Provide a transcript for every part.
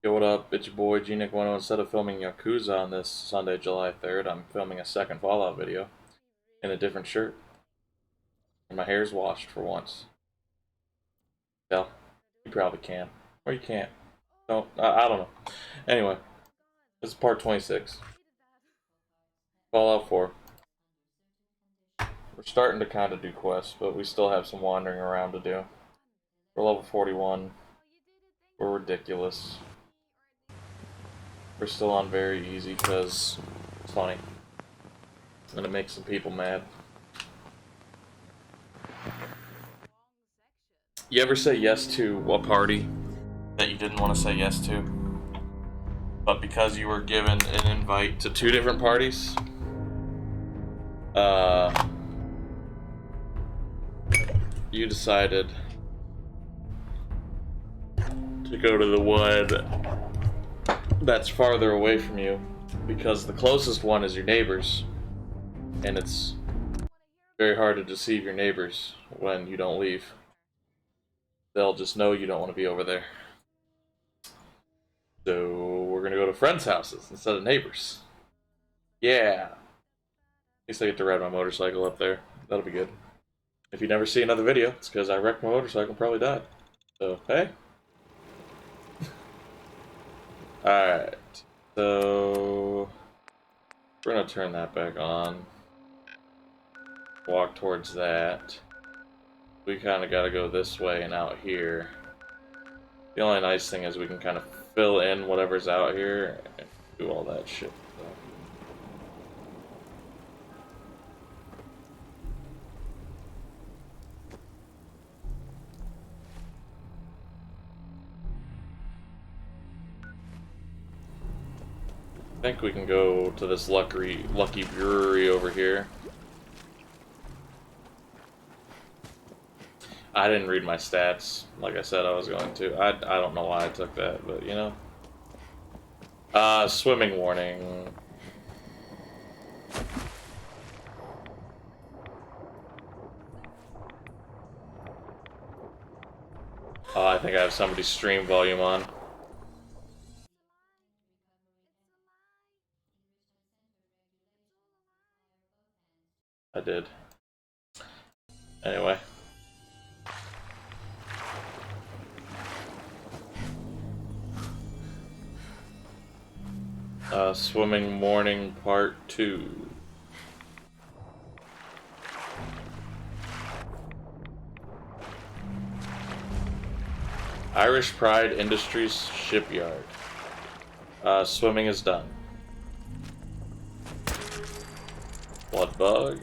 Yo, what up? It's your boy G-Nick10. Instead of filming Yakuza on this Sunday, July 3rd, I'm filming a second Fallout video in a different shirt. And my hair's washed for once. Yeah, you probably can. Or you can't. No, I don't know. Anyway, this is part 26. Fallout 4. We're starting to kind of do quests, but we still have some wandering around to do. We're level 41. We're ridiculous. We're still on very easy because it's funny. And it makes some people mad. You ever say yes to a party that you didn't want to say yes to? But because you were given an invite to two different parties, you decided to go to the one that's farther away from you because the closest one is your neighbors, and it's very hard to deceive your neighbors when you don't leave. They'll just know you don't want to be over there. So we're gonna go to friends' houses instead of neighbors. Yeah. At least I get to ride my motorcycle up there. That'll be good. If you never see another video, it's because I wrecked my motorcycle and probably died. So, hey. Alright. So we're gonna turn that back on. Walk towards that. We kind of gotta go this way and out here. The only nice thing is we can kind of fill in whatever's out here and do all that shit. I think we can go to this lucky brewery over here. I didn't read my stats, like I said I was going to. I don't know why I took that, but you know. Swimming warning. Oh, I think I have somebody's stream volume on. I did. Anyway. Swimming Morning Part 2. Irish Pride Industries Shipyard. Swimming is done. Blood bug.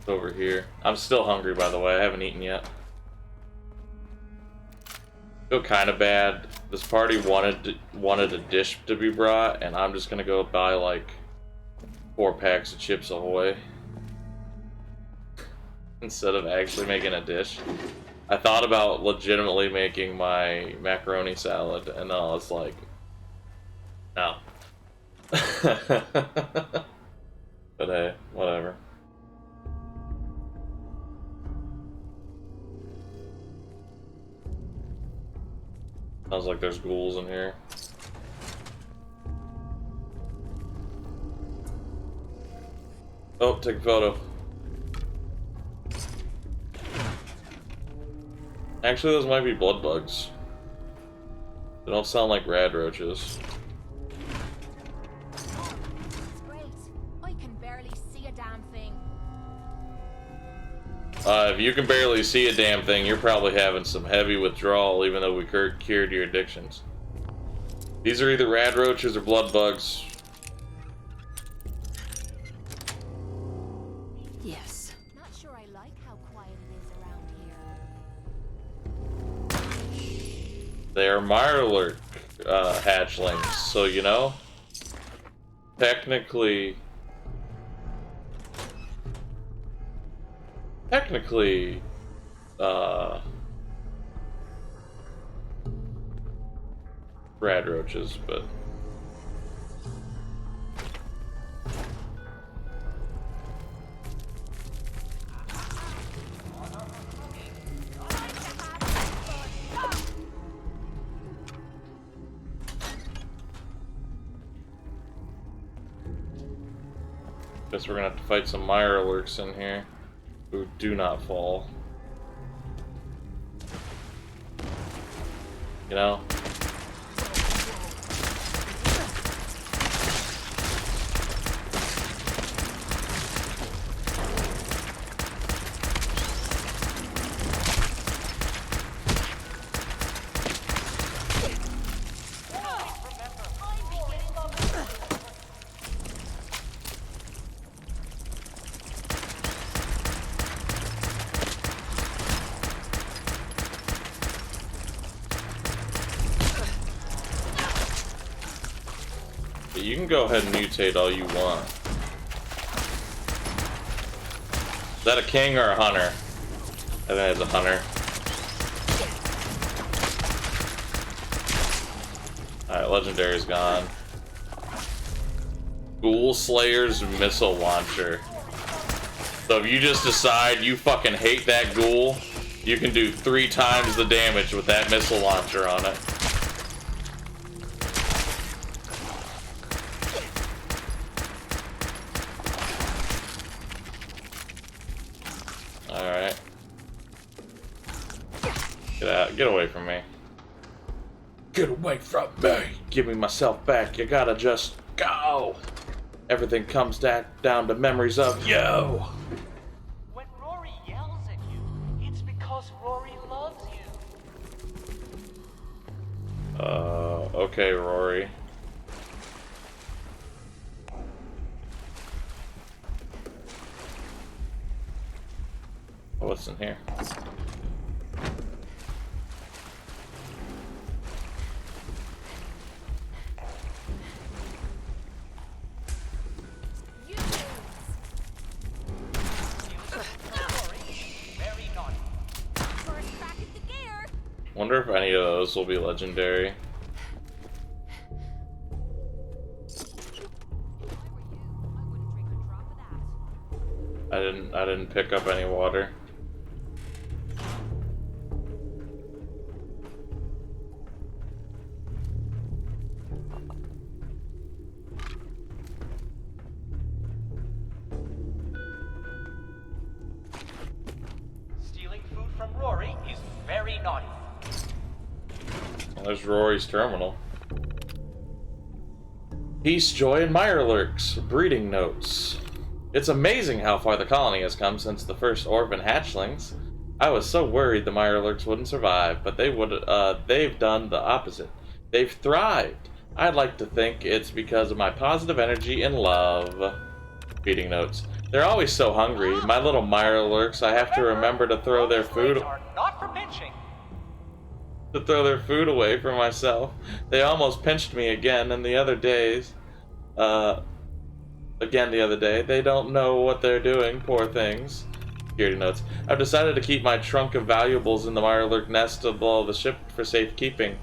Over here. I'm still hungry, by the way. I haven't eaten yet. Feel kind of bad. This party wanted a dish to be brought, and I'm just gonna go buy like 4 packs of Chips Ahoy instead of actually making a dish. I thought about legitimately making my macaroni salad, and then I was like, no. But hey, whatever. Sounds like there's ghouls in here. Oh, take a photo. Actually, those might be blood bugs. They don't sound like rad roaches. If you can barely see a damn thing, you're probably having some heavy withdrawal, even though we cured your addictions. These are either rad roaches or blood bugs. Yes. Not sure I like how quiet it is around here. They are Mirelurk hatchlings, so you know, technically, rad roaches, but Guess we're gonna have to fight some Mirelurks in here who do not fall. You know? You can go ahead and mutate all you want. Is that a king or a hunter? I think it's a hunter. Alright, legendary's gone. Ghoul Slayer's missile launcher. So if you just decide you fucking hate that ghoul, you can do 3 times the damage with that missile launcher on it. Alright. Get out. Get away from me. Get away from me! Give me myself back. You gotta just go! Everything comes down to memories of you! When Rory yells at you, it's because Rory loves you. Okay, Rory. Oh, what's in here? Very naughty. First crack at the gear. Wonder if any of those will be legendary. I didn't pick up any water. Stealing food from Rory is very naughty. Well, there's Rory's terminal. Peace, joy, and Mirelurks. Breeding notes. It's amazing how far the colony has come since the first orphan hatchlings. I was so worried the Mirelurks wouldn't survive, but they've done the opposite. They've thrived. I'd like to think it's because of my positive energy and love. Feeding notes. They're always so hungry. My little Mirelurks, I have to remember to throw their food Are not for pinching. to throw their food away for myself. They almost pinched me again and the other days. Again the other day. They don't know what they're doing, poor things. Security notes. I've decided to keep my trunk of valuables in the Mirelurk nest below the ship for safekeeping.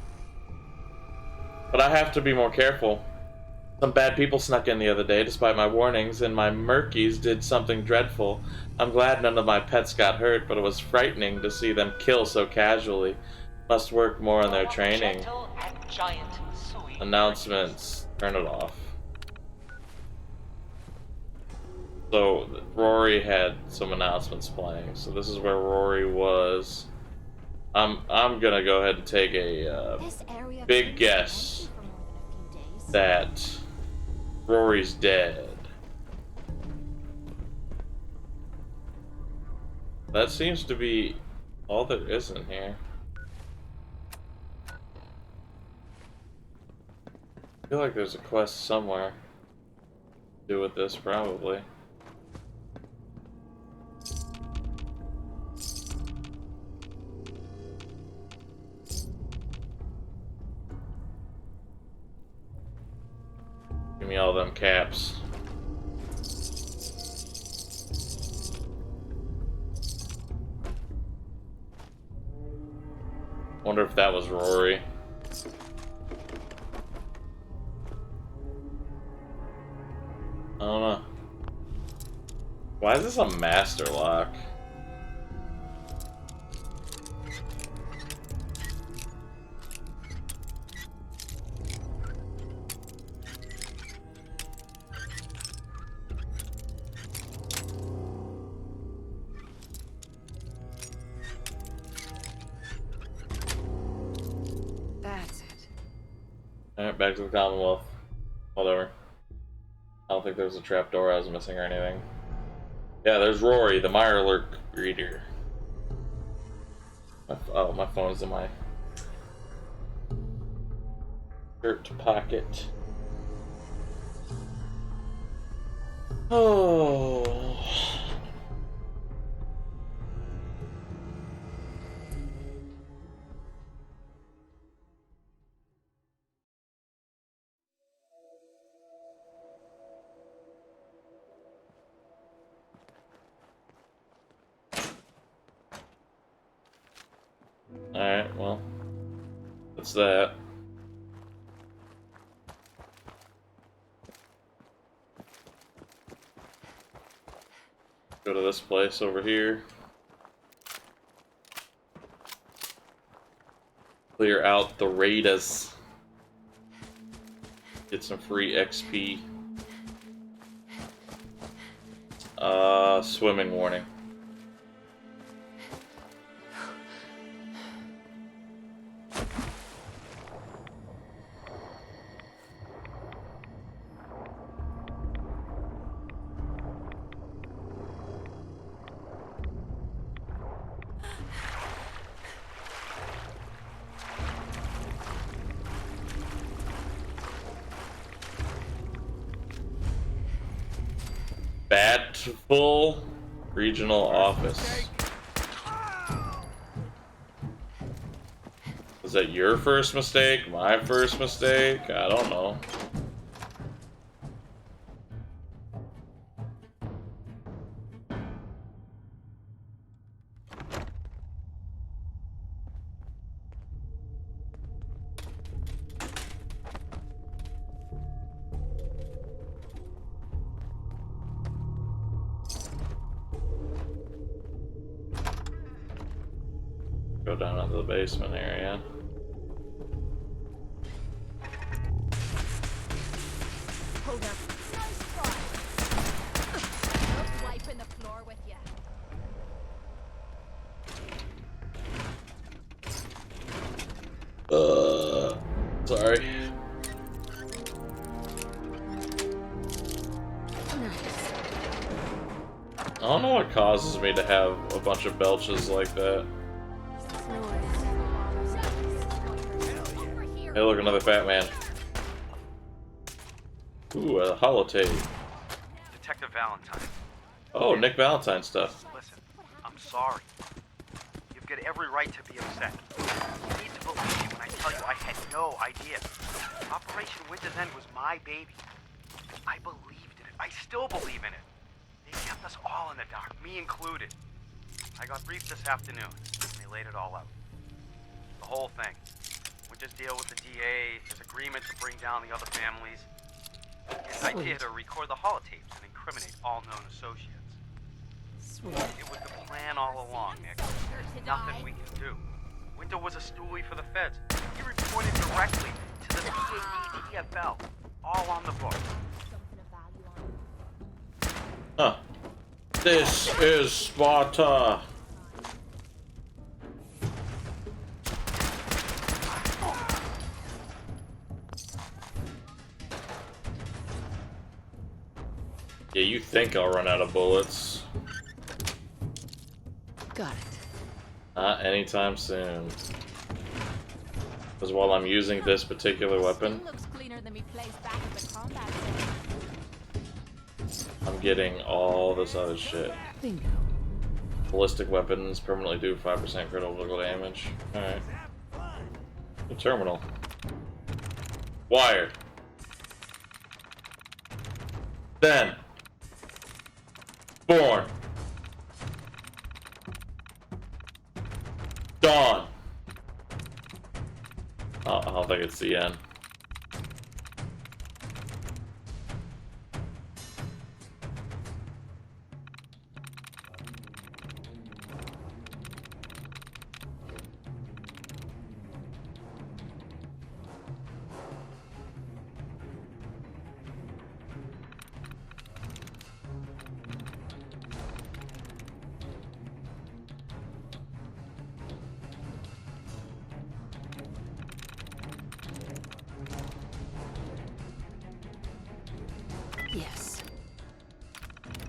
But I have to be more careful. Some bad people snuck in the other day despite my warnings, and my Murkies did something dreadful. I'm glad none of my pets got hurt, but it was frightening to see them kill so casually. Must work more on their training. Gentle and giant, sweet. Announcements. Turn it off. So Rory had some announcements playing. So this is where Rory was. I'm gonna go ahead and take a This area big seems guess empty for more than a few days. that Rory's dead. That seems to be all there is in here. I feel like there's a quest somewhere to do with this, probably. Give me all them caps. Wonder if that was Rory. I don't know. Why is this a master lock? Alright, back to the Commonwealth. Whatever. I don't think there was a trapdoor I was missing or anything. Yeah, there's Rory, the Mirelurk breeder. Oh, my phone's in my shirt pocket. Oh. Alright, well, that's that. Go to this place over here. Clear out the raiders. Get some free XP. Swimming warning. Batful Regional Office. Was that your first mistake? My first mistake? I don't know. Go down into the basement area. Hold up. Nice try. Just wiping the floor with you. Sorry. I don't know what causes me to have a bunch of belches like that. Hey, look, another fat man. Ooh, a holotape. Detective Valentine. Oh, Nick Valentine stuff. Listen, I'm sorry. You've got every right to be upset. You need to believe me when I tell you I had no idea. Operation Winter's End was my baby. I believed in it. I still believe in it. They kept us all in the dark, me included. I got briefed this afternoon, and they laid it all out. The whole thing. Winter's deal with the DA, his agreement to bring down the other families, his idea to record the holotapes and incriminate all known associates. Sweet. It was the plan all along, Nick. There's nothing we can do. Winter was a stoolie for the feds. He reported directly to the PADFL. All on the book. Something of value on. Huh. This is Sparta. Yeah, you think I'll run out of bullets. Got it. Not anytime soon. Because while I'm using this particular weapon, Looks cleaner than me placed back in the combat zone. I'm getting all this other shit. Bingo. Ballistic weapons permanently do 5% critical damage. Alright. The terminal. Wire. Then. Born. Dawn. Oh, I don't think it's the end.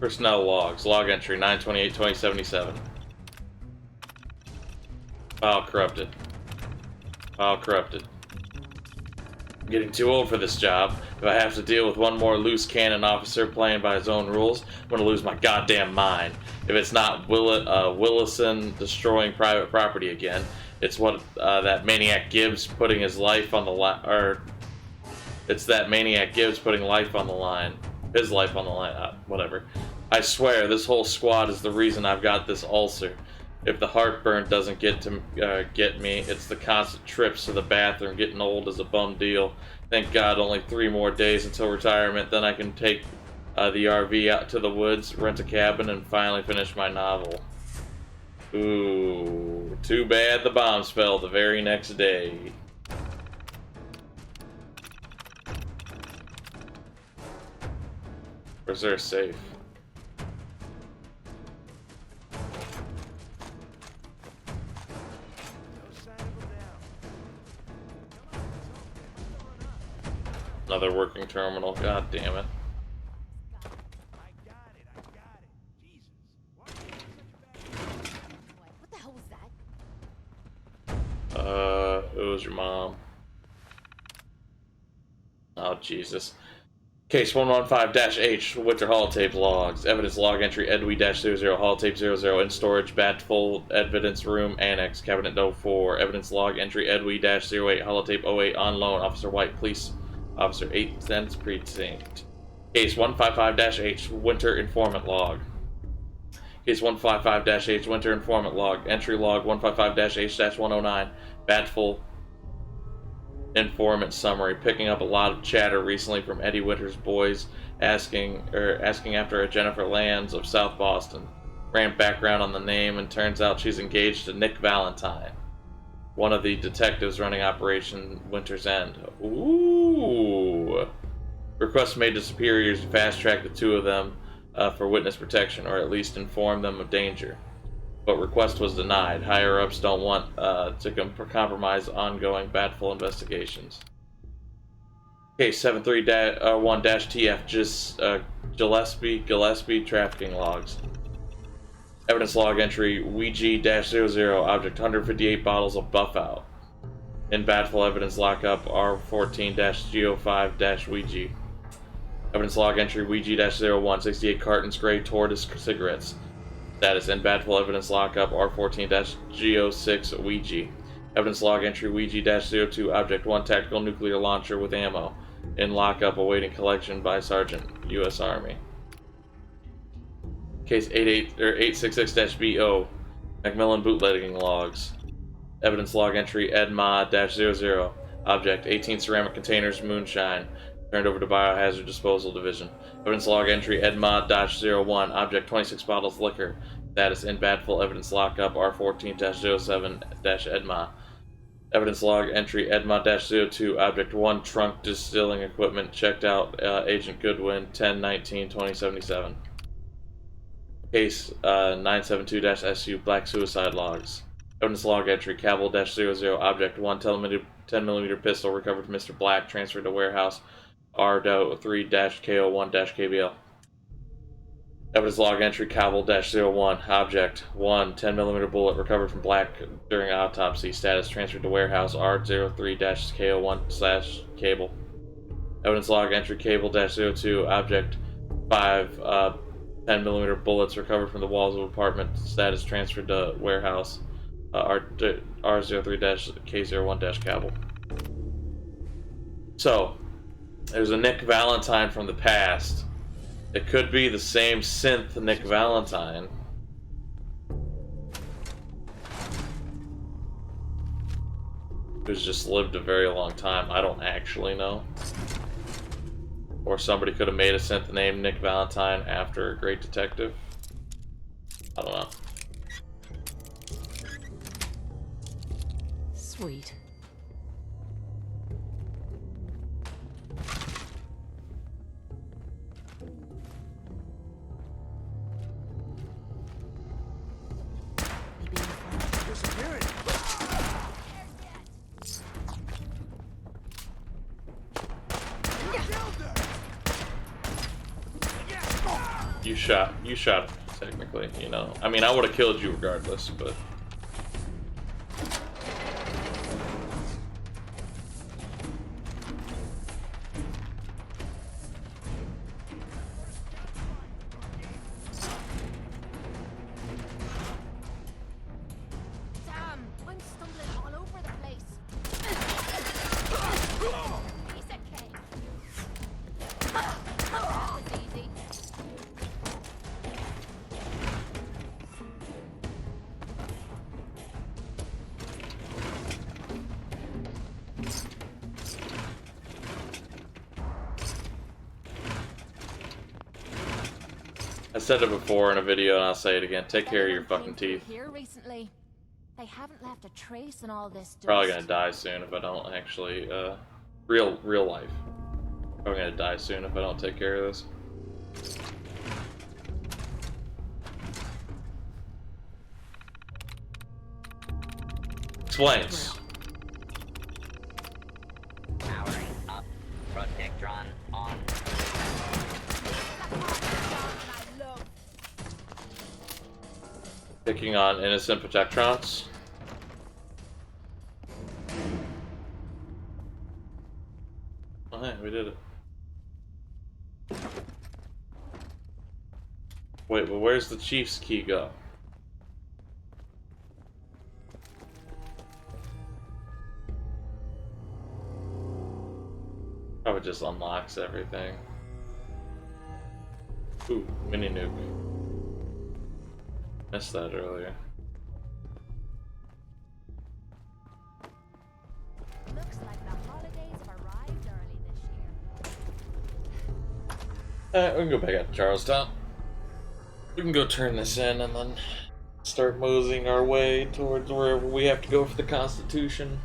Personnel logs. Log entry 9/28/2077. File corrupted. File corrupted. I'm getting too old for this job. If I have to deal with one more loose cannon officer playing by his own rules, I'm gonna lose my goddamn mind. If it's not Willison destroying private property again, it's what that maniac Gibbs putting his life on the line, or it's that maniac Gibbs putting life on the line, his life on the line, whatever. I swear, this whole squad is the reason I've got this ulcer. If the heartburn doesn't get me, it's the constant trips to the bathroom. Getting old is a bum deal. Thank God, only 3 more days until retirement. Then I can take the RV out to the woods, rent a cabin, and finally finish my novel. Ooh, too bad the bombs fell the very next day. Where's there a safe? Another working terminal. God damn it. What the hell was that? It was your mom. Oh, Jesus. Case 115-H, Winter holotape logs. Evidence log entry Edwy-00, holotape 00, in storage, Batfold, evidence room, annex, cabinet no 4. Evidence log entry Edwy-08, holotape 08, on loan, Officer White, Police Officer 8th Sense Precinct. Case 155-H, Winter informant log. Case 155-H, Winter informant log. Entry log 155-H-109, Batful informant summary. Picking up a lot of chatter recently from Eddie Winter's boys asking after a Jennifer Lands of South Boston. Ran background on the name and turns out she's engaged to Nick Valentine, one of the detectives running Operation Winter's End. Ooh. Request made to superiors to fast track the 2 of them for witness protection, or at least inform them of danger. But request was denied. Higher-ups don't want to compromise ongoing Batful investigations. Case 73-1-TF, Gillespie trafficking logs. Evidence log entry WG-00, object 158 bottles of Buff Out. In Batful evidence lockup R14-GO5-WG. Evidence log entry WG-01, 68 cartons gray Tortoise cigarettes. Status in Batful evidence lockup R14-GO6 Ouija. Evidence log entry Ouija-02, object 1 tactical nuclear launcher with ammo. In lockup awaiting collection by Sergeant, U.S. Army. Case 866-BO, Macmillan bootlegging logs. Evidence log entry EDMA-00, object 18 ceramic containers moonshine. Turned over to Biohazard Disposal Division. Evidence log entry EDMA-01, object 26 bottles liquor. Status in Batful evidence lockup R14-07-EDMA. Evidence log entry EDMA-02, object 1 trunk distilling equipment checked out Agent Goodwin 10/19/2077. Case 972-SU Black Suicide logs. Evidence log entry Cavill-00, object 1 10mm pistol recovered from Mr. Black, transferred to warehouse R-3-KO1-KBL. Evidence log entry Cavill-01, object 1 10mm bullet recovered from Black during autopsy. Status transferred to warehouse R03-KO1/Cable. Evidence log entry Cable-02, object 5 10mm bullets recovered from the walls of apartment. Status transferred to warehouse R03-K01-Cable. So, there's a Nick Valentine from the past. It could be the same synth Nick Valentine. Who's just lived a very long time. I don't actually know. Or somebody could have made a synth named Nick Valentine after a great detective. I don't know. Sweet. You shot me, technically, you know. I mean, I would have killed you regardless, but... Damn, I'm stumbling all over the place. Piece of cake. That was easy. I said it before in a video, and I'll say it again. Take care of your Anyone fucking came teeth. through here recently? They haven't left a trace in all this dust. Probably gonna die soon if I don't actually, real life. Probably gonna die soon if I don't take care of this. Explains. Powering up. Protectron on. I love. Picking on innocent protectrons. Oh, hey, we did it. Wait, but where's the chief's key go? Probably just unlocks everything. Ooh, mini nuke. Missed that earlier. Looks like the holidays have arrived early this year. Alright, we can go back out to Charlestown. We can go turn this in and then start moseying our way towards wherever we have to go for the Constitution.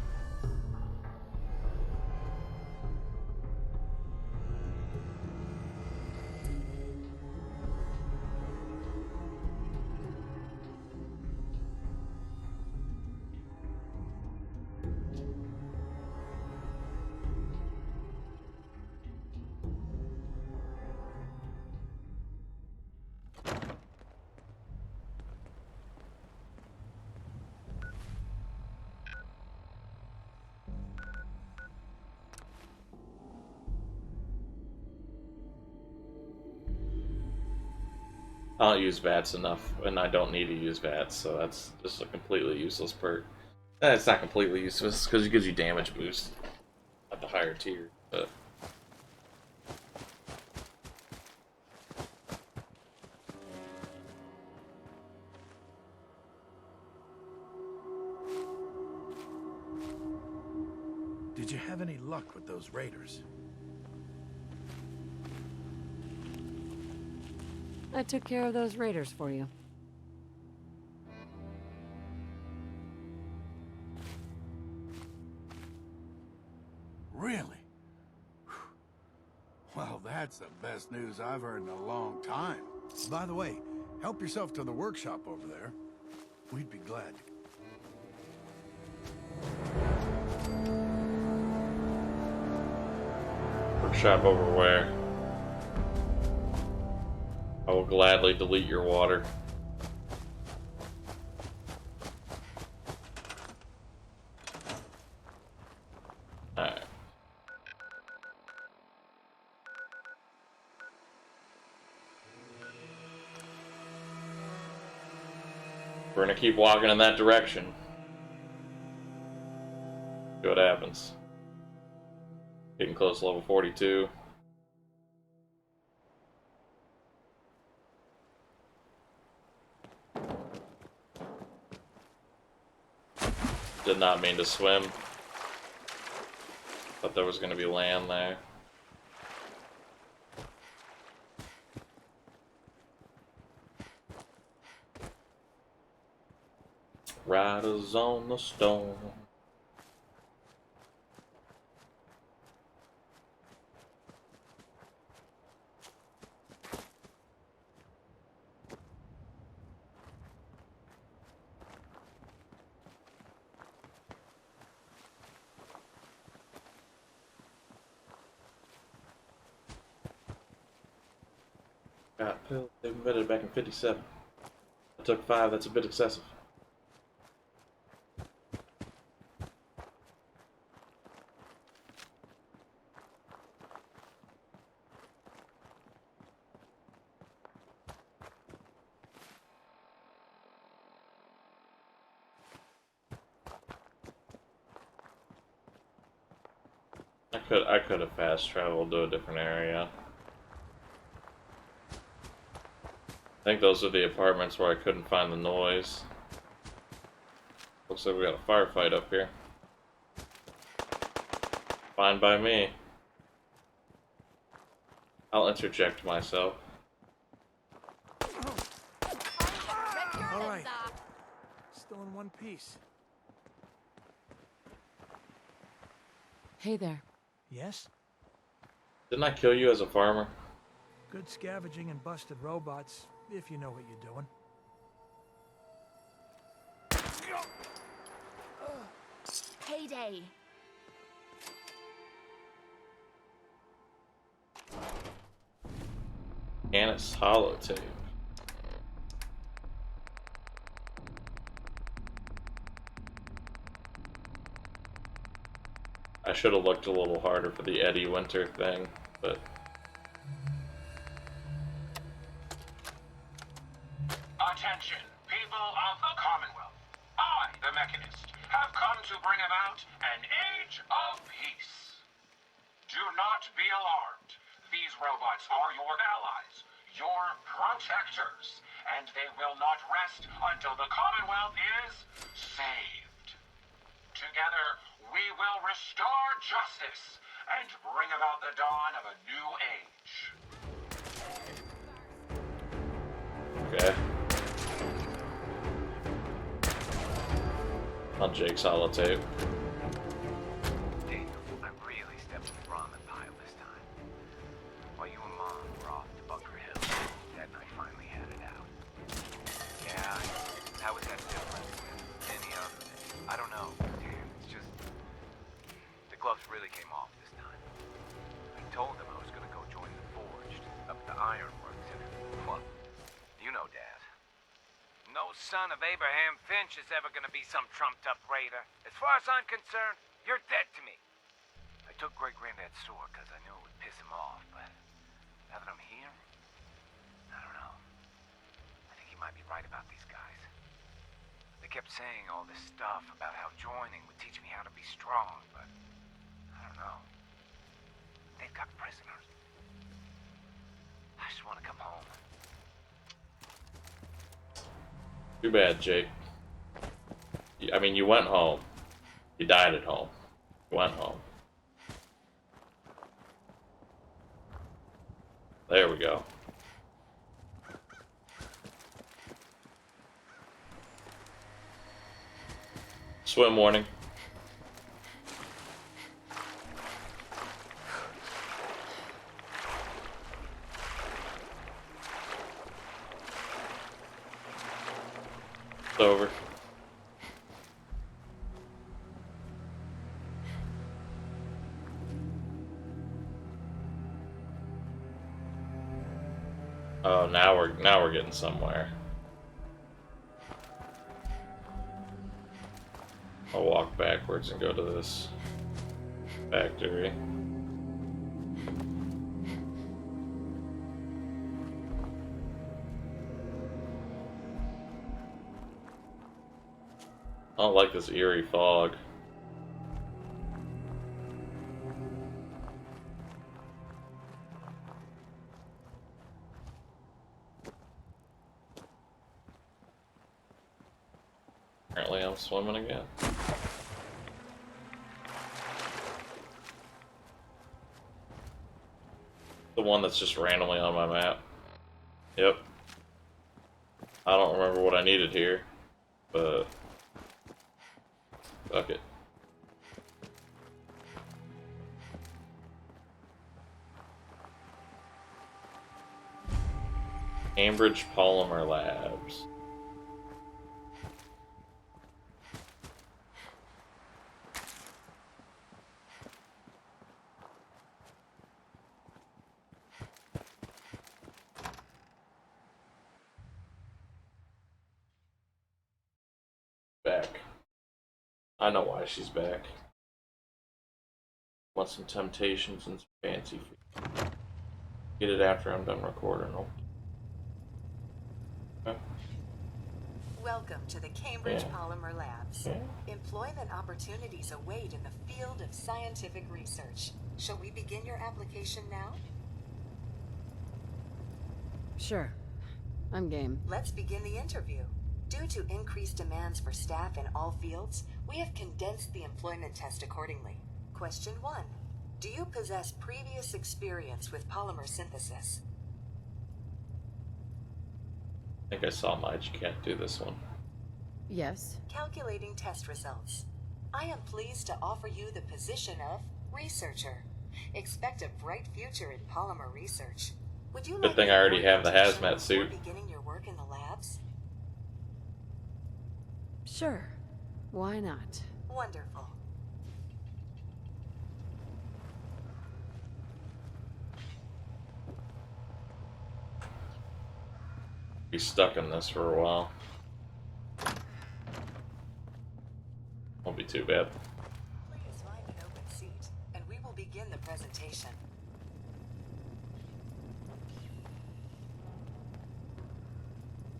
I don't use VATS enough, and I don't need to use VATS, so that's just a completely useless perk. It's not completely useless, because it gives you damage boost at the higher tier, but... Did you have any luck with those raiders? I took care of those raiders for you. Really? Well, that's the best news I've heard in a long time. By the way, help yourself to the workshop over there. We'd be glad to. Workshop over where? I will gladly delete your water. Alright. We're gonna keep walking in that direction. See what happens. Getting close to level 42. Did not mean to swim. Thought there was going to be land there. Riders on the storm. Got pills. They invented it back in '57. I took 5. That's a bit excessive. I could have fast traveled to a different area. I think those are the apartments where I couldn't find the noise. Looks like we got a firefight up here. Fine by me. I'll interject myself. All right. Still in one piece. Hey there. Yes? Didn't I kill you as a farmer? Good scavenging and busted robots, if you know what you're doing. Payday. Canis holotape. I should have looked a little harder for the Eddie Winter thing, but Attention, people of the Commonwealth. I, the Mechanist, have come to bring about an age of peace. Do not be alarmed. These robots are your allies, your protectors, and they will not rest until the Commonwealth is saved. Together, we will restore justice and bring about the dawn of a new age. okay. On Jake's holotape. Daniel, I really stepped in the ramen pile this time. While you and Mom were off to Bunker Hill, Dad and I finally had it out. Yeah, how was that different than any other day? I don't know. It's just... the gloves really came off this time. I told them I was gonna go join the Forged up at the Ironworks and... well, you know, Dad. No son of Abraham Finch is ever gonna be some trumped-up raider. As far as I'm concerned, you're dead to me. I took Great-Granddad's sword because I knew it would piss him off, but now that I'm here, I don't know. I think he might be right about these guys. They kept saying all this stuff about how joining would teach me how to be strong, but I don't know. They've got prisoners. I just want to come home. Too bad, Jake. I mean, you went home. You died at home. You went home. There we go. Swim warning. It's over. Oh, now we're getting somewhere. I'll walk backwards and go to this factory. I don't like this eerie fog. Apparently I'm swimming again. The one that's just randomly on my map. Yep. I don't remember what I needed here, but fuck it. Cambridge Polymer Labs. I know why she's back. Want some temptations and some fancy food. Get it after I'm done recording. Okay. Welcome to the Cambridge Yeah. Polymer Labs. Yeah. Employment opportunities await in the field of scientific research. Shall we begin your application now? Sure. I'm game. Let's begin the interview. Due to increased demands for staff in all fields, we have condensed the employment test accordingly. Question 1. Do you possess previous experience with polymer synthesis? I think I saw Mike. You can't do this one. Yes. Calculating test results. I am pleased to offer you the position of researcher. Expect a bright future in polymer research. Would you Good like thing me I to already have the orientation hazmat before suit. beginning your work in the labs? Sure. Why not? Wonderful. Be stuck in this for a while. Won't be too bad. Please find an open seat, and we will begin the presentation.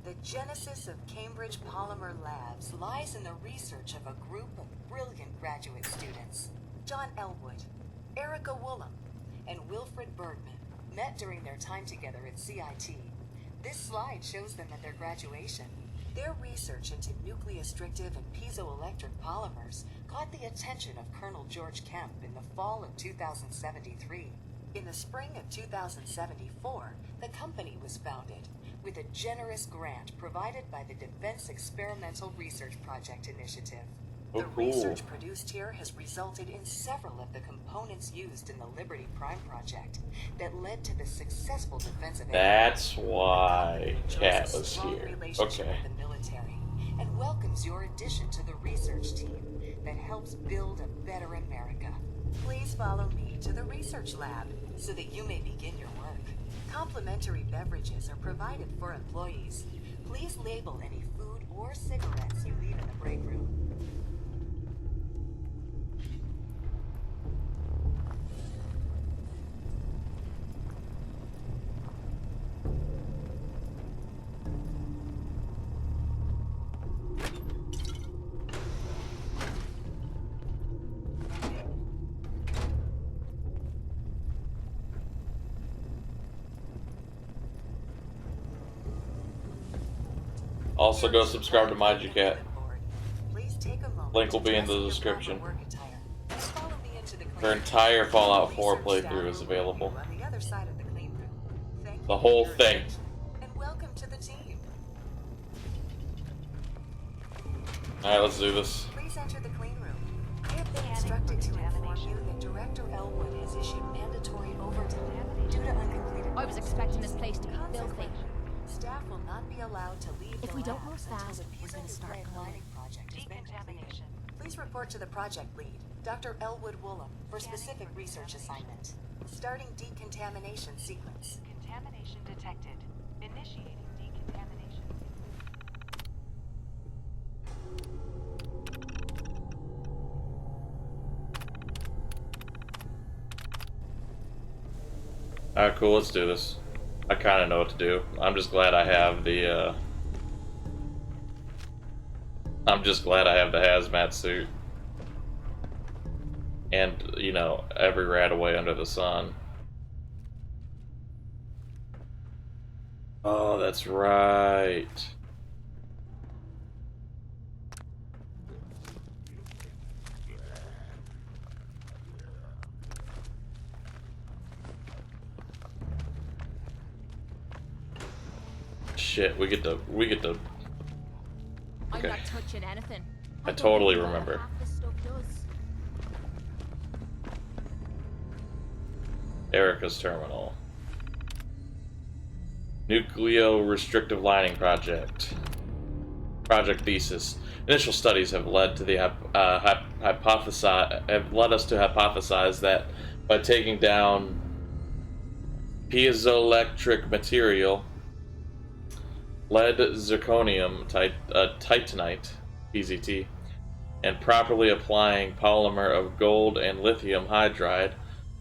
The genesis of Cambridge Polymer Labs lies in the research of a group of brilliant graduate students. John Elwood, Erica Woolham, and Wilfred Bergman met during their time together at CIT. This slide shows them at their graduation. Their research into nucleostrictive and piezoelectric polymers caught the attention of Colonel George Kemp in the fall of 2073. In the spring of 2074, the company was founded, with a generous grant provided by the Defense Experimental Research Project Initiative. Oh, The cool. research produced here has resulted in several of the components used in the Liberty Prime project that led to the successful defense of That's why The company enjoys Kat a was strong here. relationship Okay. with the military and welcomes your addition to the research team that helps build a better America. Please follow me to the research lab so that you may begin your work. Complimentary beverages are provided for employees. Please label any food or cigarettes you leave in the break room. Also, go subscribe to my GCat. Please take a moment Link will to be in dress the in your description. proper work attire and follow me into the clean Her room. entire Fallout The 4 research staff playthrough is will available. meet you on the other side of the clean room. Thank The you whole for your thing. attention, and welcome to the team. Alright, let's do this. Please enter the clean room. I have been instructed to inform you that Director Elwood has issued mandatory overtime due to uncompleted I was work. expecting this place to be filthy. Consequently, staff will not be allowed to leave If the we don't labs move until fast, the we're gonna start piezonucleic going. lining project has been completed. Decontamination. Please report to the project lead, Dr. Elwood Woolham, for specific research assignment. Starting decontamination sequence. Contamination detected. Initiating decontamination. Alright, cool, let's do this. I kinda know what to do. I'm just glad I have the, I'm just glad I have the hazmat suit. And, you know, every rat away under the sun. Oh, that's right. Shit, we get to I'm Okay. not touching anything. I don't totally know what remember. half this stuff does. Erica's terminal. Nucleo-restrictive lining project. Project thesis. Initial studies have led to the have led us to hypothesize that by taking down piezoelectric material, lead zirconium titanite (PZT), and properly applying polymer of gold and lithium hydride,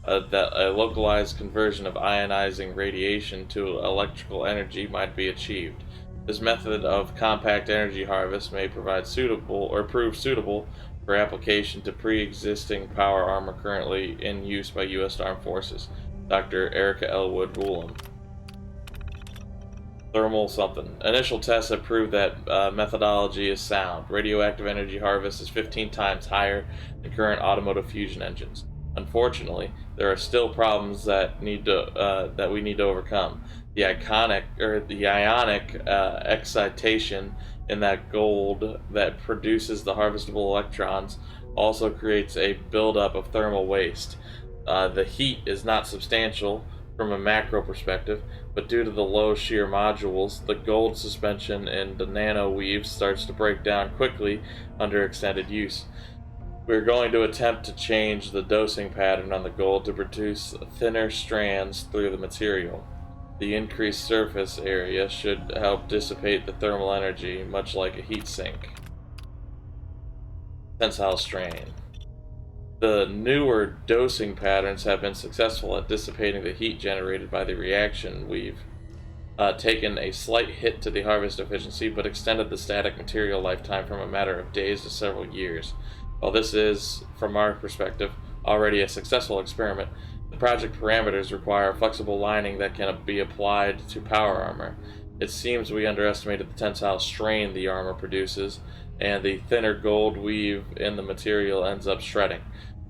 that a localized conversion of ionizing radiation to electrical energy might be achieved. This method of compact energy harvest may prove suitable for application to pre-existing power armor currently in use by U.S. Armed Forces. Dr. Erica Elwood Woolham. Thermal something. Initial tests have proved that methodology is sound. Radioactive energy harvest is 15 times higher than current automotive fusion engines. Unfortunately, there are still problems that we need to overcome. The ionic excitation in that gold that produces the harvestable electrons also creates a buildup of thermal waste. The heat is not substantial from a macro perspective, but due to the low shear modules, the gold suspension in the nano weave starts to break down quickly under extended use. We're going to attempt to change the dosing pattern on the gold to produce thinner strands through the material. The increased surface area should help dissipate the thermal energy, much like a heat sink. Tensile strain. The newer dosing patterns have been successful at dissipating the heat generated by the reaction weave, taken a slight hit to the harvest efficiency, but extended the static material lifetime from a matter of days to several years. While this is, from our perspective, already a successful experiment, the project parameters require a flexible lining that can be applied to power armor. It seems we underestimated the tensile strain the armor produces, and the thinner gold weave in the material ends up shredding,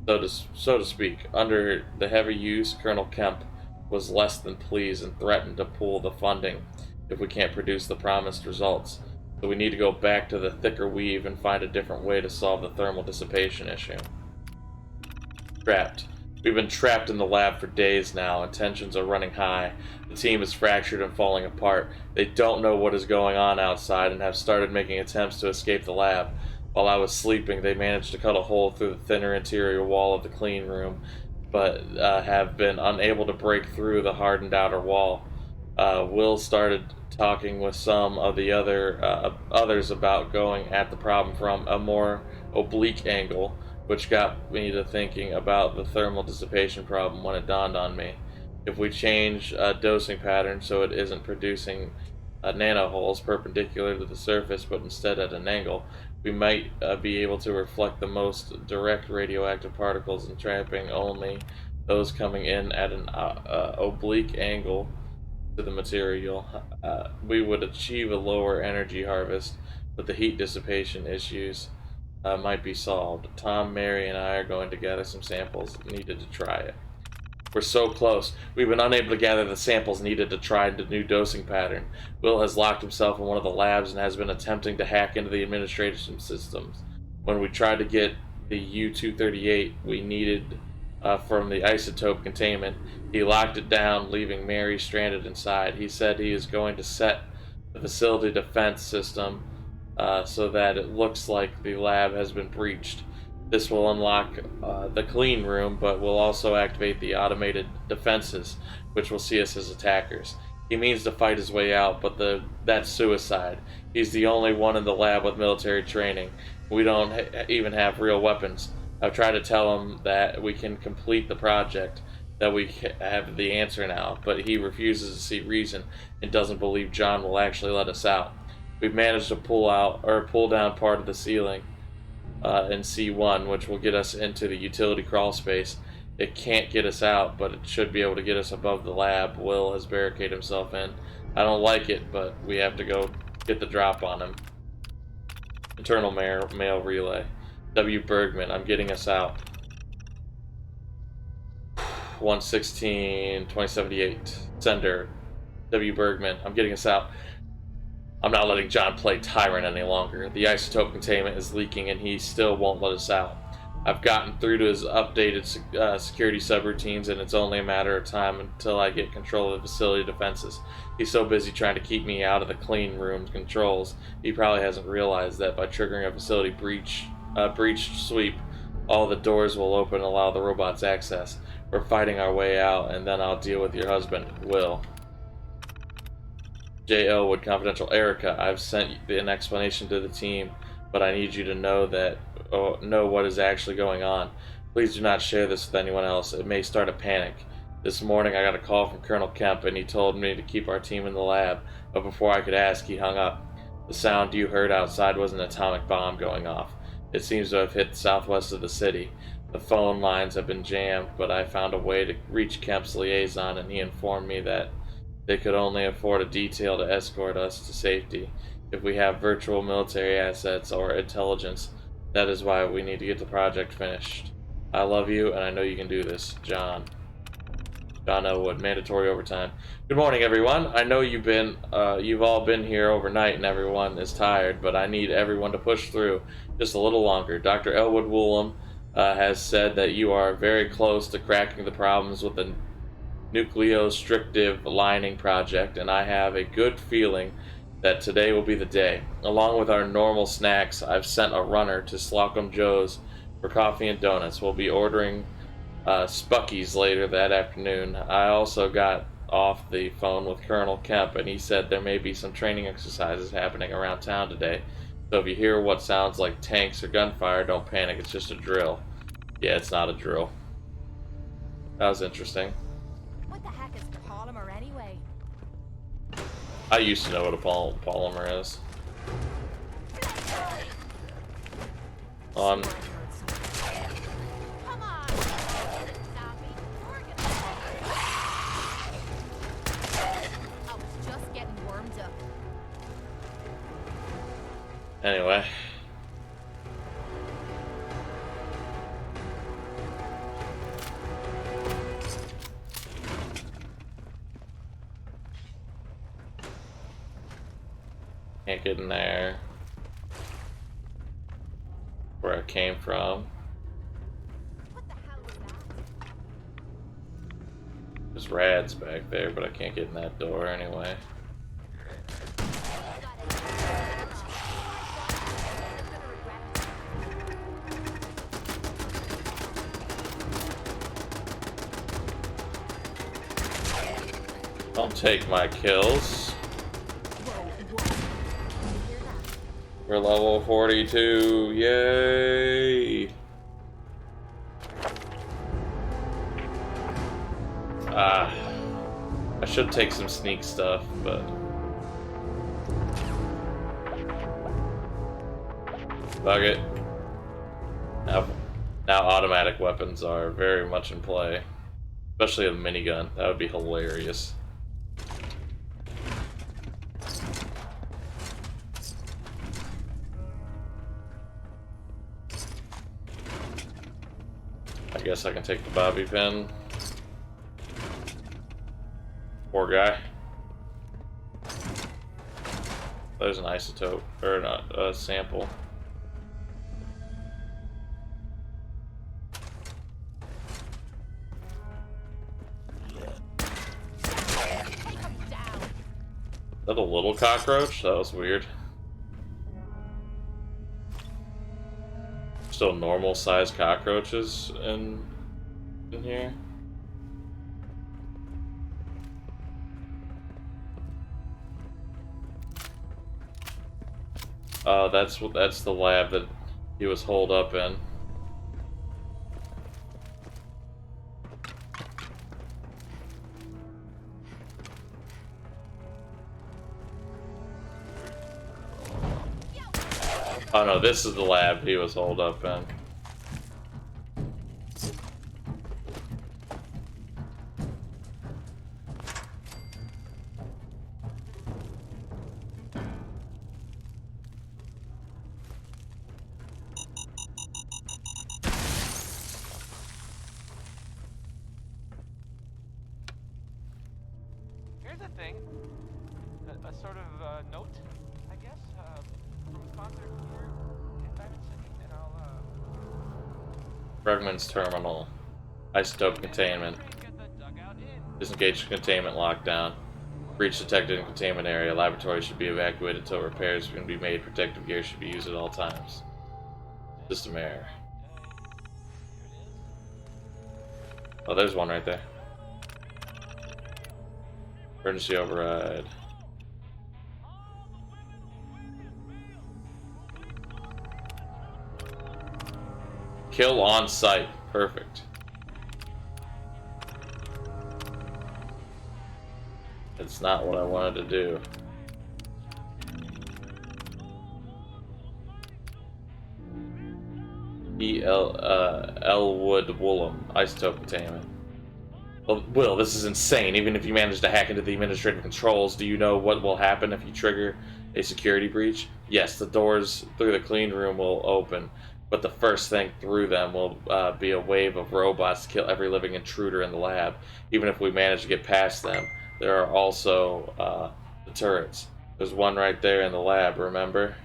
so to speak. Under the heavy use, Colonel Kemp was less than pleased and threatened to pull the funding if we can't produce the promised results. So we need to go back to the thicker weave and find a different way to solve the thermal dissipation issue. Trapped. We've been trapped in the lab for days now, and tensions are running high. The team is fractured and falling apart. They don't know what is going on outside and have started making attempts to escape the lab. While I was sleeping, they managed to cut a hole through the thinner interior wall of the clean room, but have been unable to break through the hardened outer wall. Will started talking with some of the others about going at the problem from a more oblique angle, which got me to thinking about the thermal dissipation problem when it dawned on me. If we change dosing pattern so it isn't producing nanoholes perpendicular to the surface but instead at an angle, we might be able to reflect the most direct radioactive particles and trapping only those coming in at an oblique angle to the material. We would achieve a lower energy harvest, but the heat dissipation issues might be solved. Tom, Mary, and I are going to gather some samples needed to try it. We're so close. We've been unable to gather the samples needed to try the new dosing pattern. Will has locked himself in one of the labs and has been attempting to hack into the administration systems. When we tried to get the U-238 we needed from the isotope containment, he locked it down, leaving Mary stranded inside. He said he is going to set the facility defense system so that it looks like the lab has been breached. This will unlock the clean room, but will also activate the automated defenses, which will see us as attackers. He means to fight his way out, but that's suicide. He's the only one in the lab with military training. We don't even have real weapons. I've tried to tell him that we can complete the project, that we have the answer now, but he refuses to see reason and doesn't believe John will actually let us out. We've managed to pull down part of the ceiling in C1, which will get us into the utility crawl space. It can't get us out, but it should be able to get us above the lab Will has barricaded himself in. I don't like it, but we have to go get the drop on him. Internal mail relay. W. Bergman, I'm getting us out. 116-2078. Sender. W. Bergman, I'm getting us out. I'm not letting John play tyrant any longer. The isotope containment is leaking and he still won't let us out. I've gotten through to his updated security subroutines, and it's only a matter of time until I get control of the facility defenses. He's so busy trying to keep me out of the clean room controls, he probably hasn't realized that by triggering a facility breach sweep, all the doors will open and allow the robots access. We're fighting our way out, and then I'll deal with your husband, Will. J. Elwood, Confidential. Erica, I've sent an explanation to the team. but I need you to know know what is actually going on. Please do not share this with anyone else. It may start a panic. This morning I got a call from Colonel Kemp and he told me to keep our team in the lab, but before I could ask, he hung up. The sound you heard outside was an atomic bomb going off. It seems to have hit southwest of the city. The phone lines have been jammed, but I found a way to reach Kemp's liaison, and he informed me that they could only afford a detail to escort us to safety. If we have virtual military assets or intelligence, that is why we need to get the project finished. I love you, and I know you can do this. John. John Elwood, mandatory overtime. Good morning, everyone. I know you've all been here overnight, and everyone is tired, but I need everyone to push through just a little longer. Dr. Elwood Woolham has said that you are very close to cracking the problems with the nucleostrictive lining project, and I have a good feeling that today will be the day. Along with our normal snacks, I've sent a runner to Slocum Joe's for coffee and donuts. We'll be ordering Spuckies later that afternoon. I also got off the phone with Colonel Kemp, and he said there may be some training exercises happening around town today. So if you hear what sounds like tanks or gunfire, don't panic, it's just a drill. Yeah, it's not a drill. That was interesting. What the heck is polymer anyway? I used to know what a polymer is. On. Come on! Zombie, organize. I was just getting warmed up. Anyway. Can't get in there. Where I came from. What the hell was that? There's rads back there, but I can't get in that door anyway. Don't take my kills. We're level 42, yay! I should take some sneak stuff, but bug it. Now automatic weapons are very much in play, especially a minigun. That would be hilarious. I guess I can take the bobby pin. Poor guy. There's an isotope, or not, a sample. Is that a little cockroach? That was weird. Still normal sized cockroaches in here. Oh, that's the lab that he was holed up in. Oh no, this is the lab he was holed up in. Here's a thing. A sort of note, I guess, from a sponsor here in Diamond City, and I'll, Fragments terminal. Isotope containment. Disengage containment lockdown. Breach detected in containment area. Laboratory should be evacuated until repairs can be made. Protective gear should be used at all times. System error. Oh, there's one right there. Emergency override. Kill on sight. Perfect. It's not what I wanted to do. Elwood Woolham, isotope containment. Well, Will, this is insane. Even if you manage to hack into the administrative controls, do you know what will happen if you trigger a security breach? Yes, the doors through the clean room will open, but the first thing through them will be a wave of robots to kill every living intruder in the lab. Even if we manage to get past them, there are also the turrets. There's one right there in the lab, remember?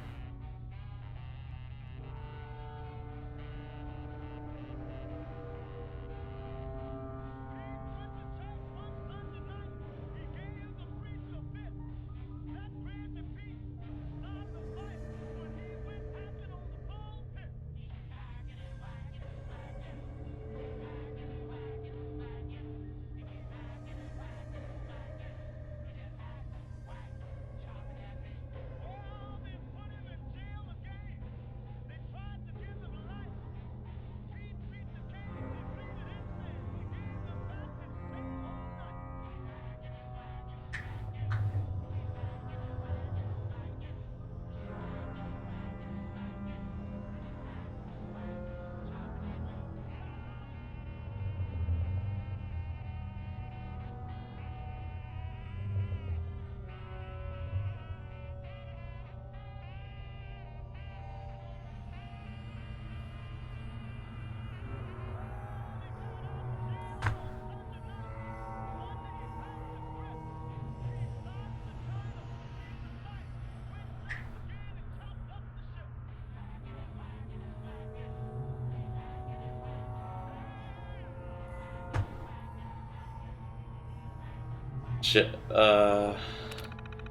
Shit,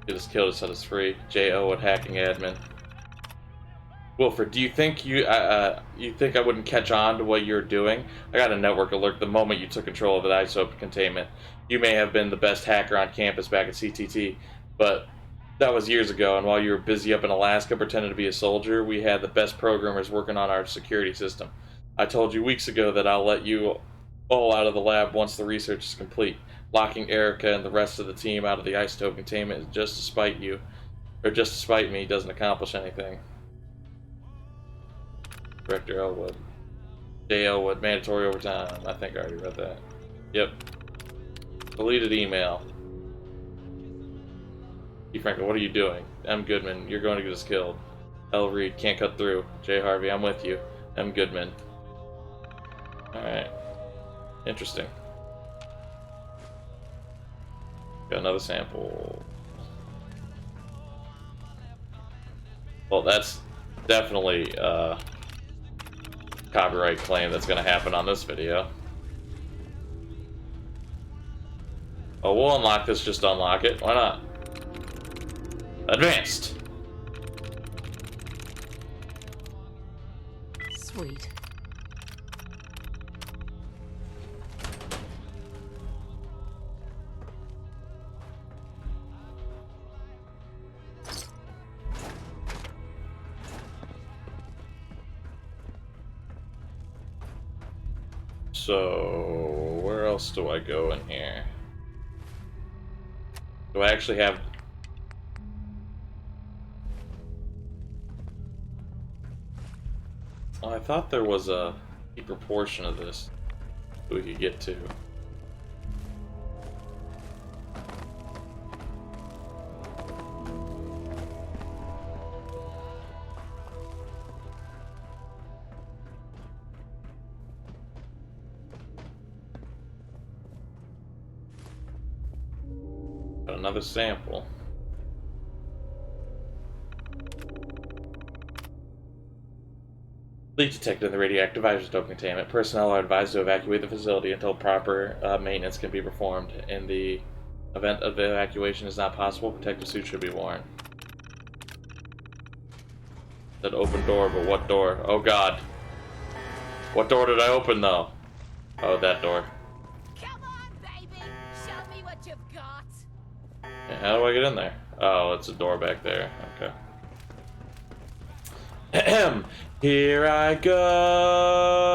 he just killed us, set us free. J.O. at hacking admin. Wilfred, do you think you think I wouldn't catch on to what you're doing? I got a network alert the moment you took control of the isotope containment. You may have been the best hacker on campus back at CTT, but that was years ago, and while you were busy up in Alaska pretending to be a soldier, we had the best programmers working on our security system. I told you weeks ago that I'll let you all out of the lab once the research is complete. Locking Erica and the rest of the team out of the isotope containment just to spite you, or just to spite me, doesn't accomplish anything. Director Elwood. J. Elwood, mandatory overtime. I think I already read that. Yep. Deleted email. E. Franklin, what are you doing? M. Goodman, you're going to get us killed. L. Reed, can't cut through. J. Harvey, I'm with you. M. Goodman. Alright. Interesting. Got another sample. Well, that's definitely copyright claim that's going to happen on this video. Oh, we'll unlock this, just unlock it. Why not? Advanced! Sweet. So, where else do I go in here? Do I actually have... Oh, I thought there was a deeper portion of this that we could get to. Another sample. Leak detected in the radioactive isotope containment. Personnel are advised to evacuate the facility until proper maintenance can be performed. In the event of evacuation is not possible, protective suits should be worn. That open door, but what door? Oh god. What door did I open though? Oh, that door. How do I get in there? Oh, it's a door back there. Okay. Here I go,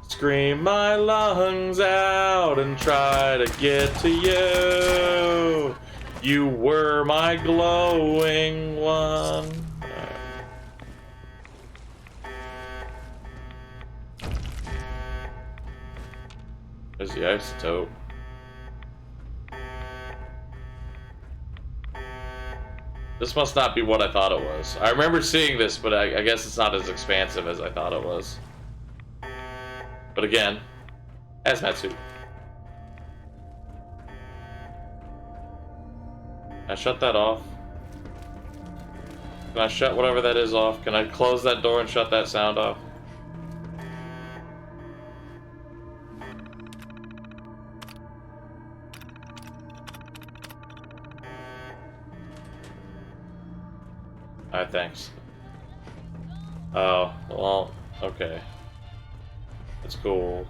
scream my lungs out and try to get to you. You were my glowing one. There's the isotope. This must not be what I thought it was. I remember seeing this, but I guess it's not as expansive as I thought it was. But again, hazmat suit. Can I shut that off? Can I shut whatever that is off? Can I close that door and shut that sound off? Alright, thanks. Oh, well, okay. That's cool.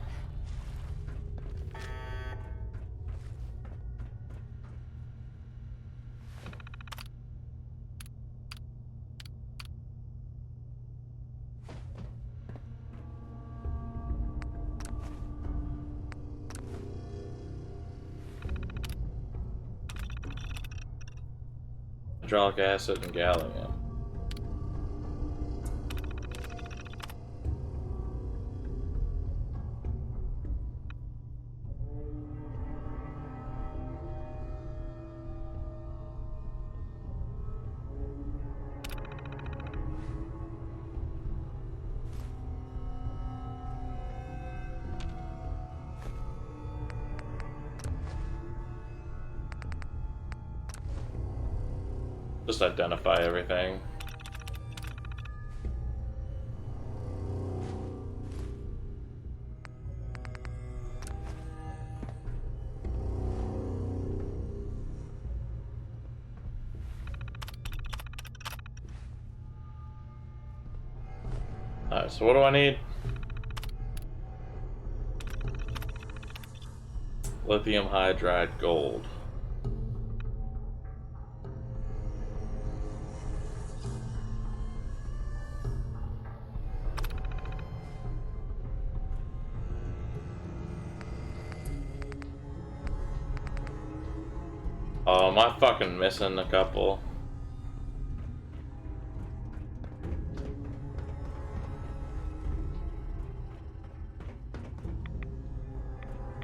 Hydraulic acid and gallium. Just identify everything. Alright, so what do I need? Lithium hydride gold. Oh, am I fucking missing a couple?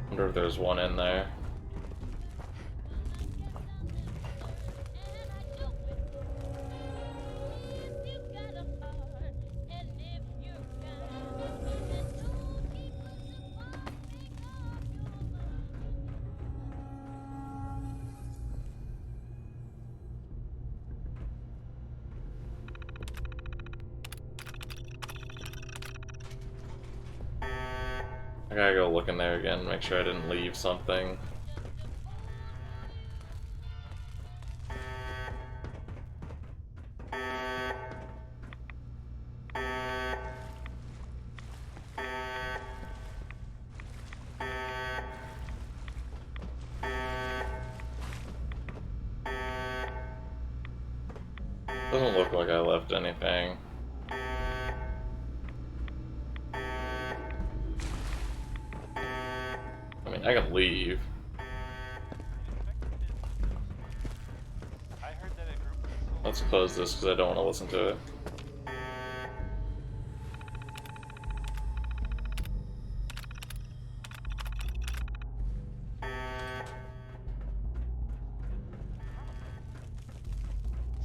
Wonder if there's one in there. I gotta go look in there again, make sure I didn't leave something. Doesn't look like I left anything. I can leave. Let's close this because I don't want to listen to it.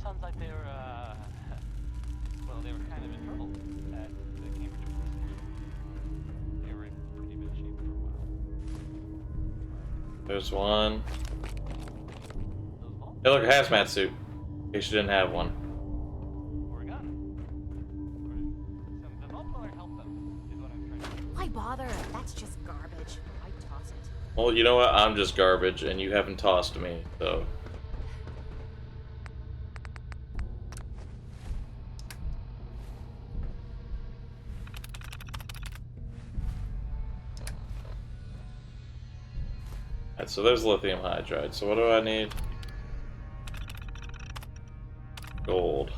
Sounds like they were, well, they were kind of in trouble at the Cambridge police station. They were in pretty bad shape for a while. There's one. Hey, look, a hazmat suit. In case you didn't have one. Or a gun. Or the muffler help them, is what I'm trying to do. Why bother? That's just garbage. I toss it. Well, you know what? I'm just garbage, and you haven't tossed me, so. Alright, so there's lithium hydride. So what do I need? Gold.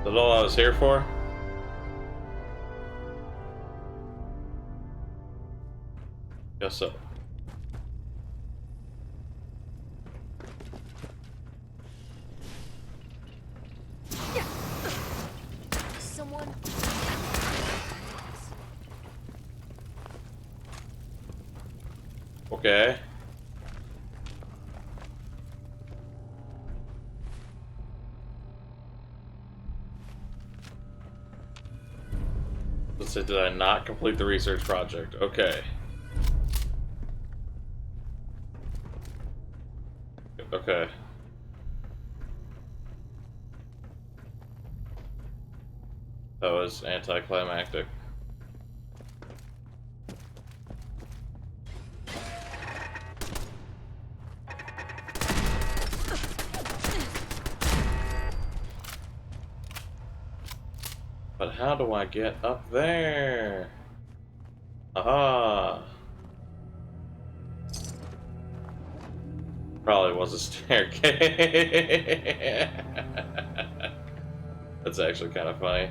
Is that all I was here for? Guess so. Someone. Okay. Let's say, did I not complete the research project? Okay. Okay. That was anticlimactic. But how do I get up there? Aha! Probably was a staircase. That's actually kind of funny.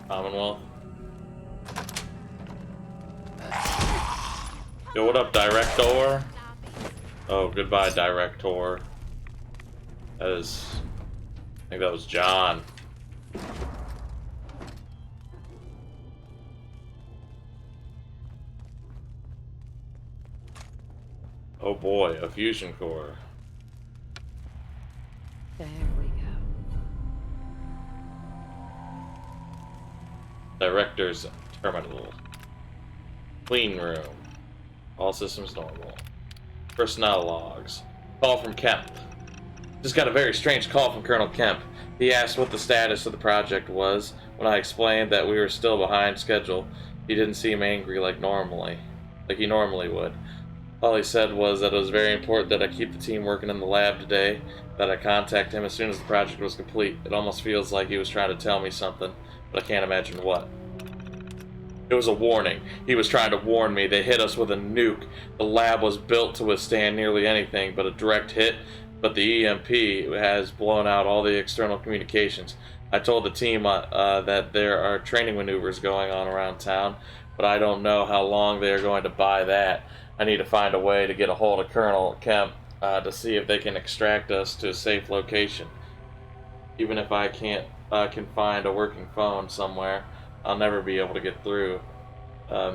Commonwealth. Yo, what up, Director? Oh, goodbye, Director. That is... I think that was John. Oh boy, a fusion core. There we go. Director's terminal. Clean room. All systems normal. Personnel logs. Call from Kemp. Just got a very strange call from Colonel Kemp. He asked what the status of the project was. When I explained that we were still behind schedule, he didn't seem angry like he normally would. All he said was that it was very important that I keep the team working in the lab today, that I contact him as soon as the project was complete. It almost feels like he was trying to tell me something, but I can't imagine what. It was a warning. He was trying to warn me. They hit us with a nuke. The lab was built to withstand nearly anything but a direct hit, but the EMP has blown out all the external communications. I told the team that there are training maneuvers going on around town, but I don't know how long they are going to buy that. I need to find a way to get a hold of Colonel Kemp to see if they can extract us to a safe location. Even if I can find a working phone somewhere, I'll never be able to get through.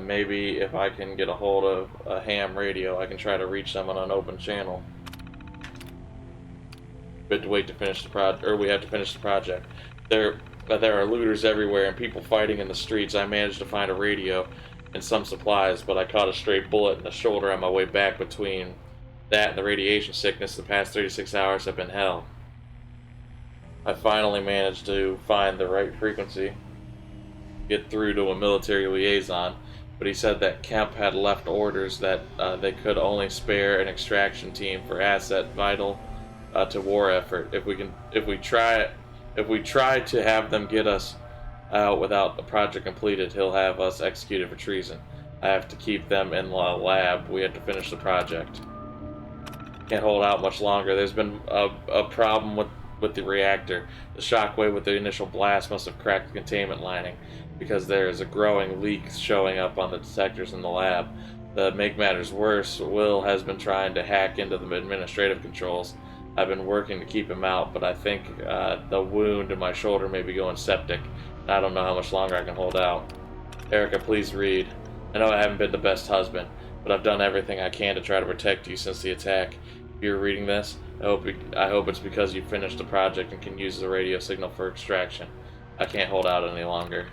Maybe if I can get a hold of a ham radio, I can try to reach them on an open channel. We have to wait to finish the we have to finish the project. There are looters everywhere and people fighting in the streets. I managed to find a radio and some supplies, but I caught a stray bullet in the shoulder on my way back. Between that and the radiation sickness, the past 36 hours have been hell. I finally managed to find the right frequency, get through to a military liaison, but he said that Kemp had left orders that they could only spare an extraction team for asset vital to war effort. If we try to have them get us out without the project completed, he'll have us executed for treason. I have to keep them in the lab. We have to finish the project. Can't hold out much longer. There's been a problem with the reactor. The shockwave with the initial blast must have cracked the containment lining, because there is a growing leak showing up on the detectors in the lab. To make matters worse, Will has been trying to hack into the administrative controls. I've been working to keep him out, but I think the wound in my shoulder may be going septic. I don't know how much longer I can hold out. Erica, please read. I know I haven't been the best husband, but I've done everything I can to try to protect you since the attack. If you're reading this, I hope it's because you finished the project and can use the radio signal for extraction. I can't hold out any longer.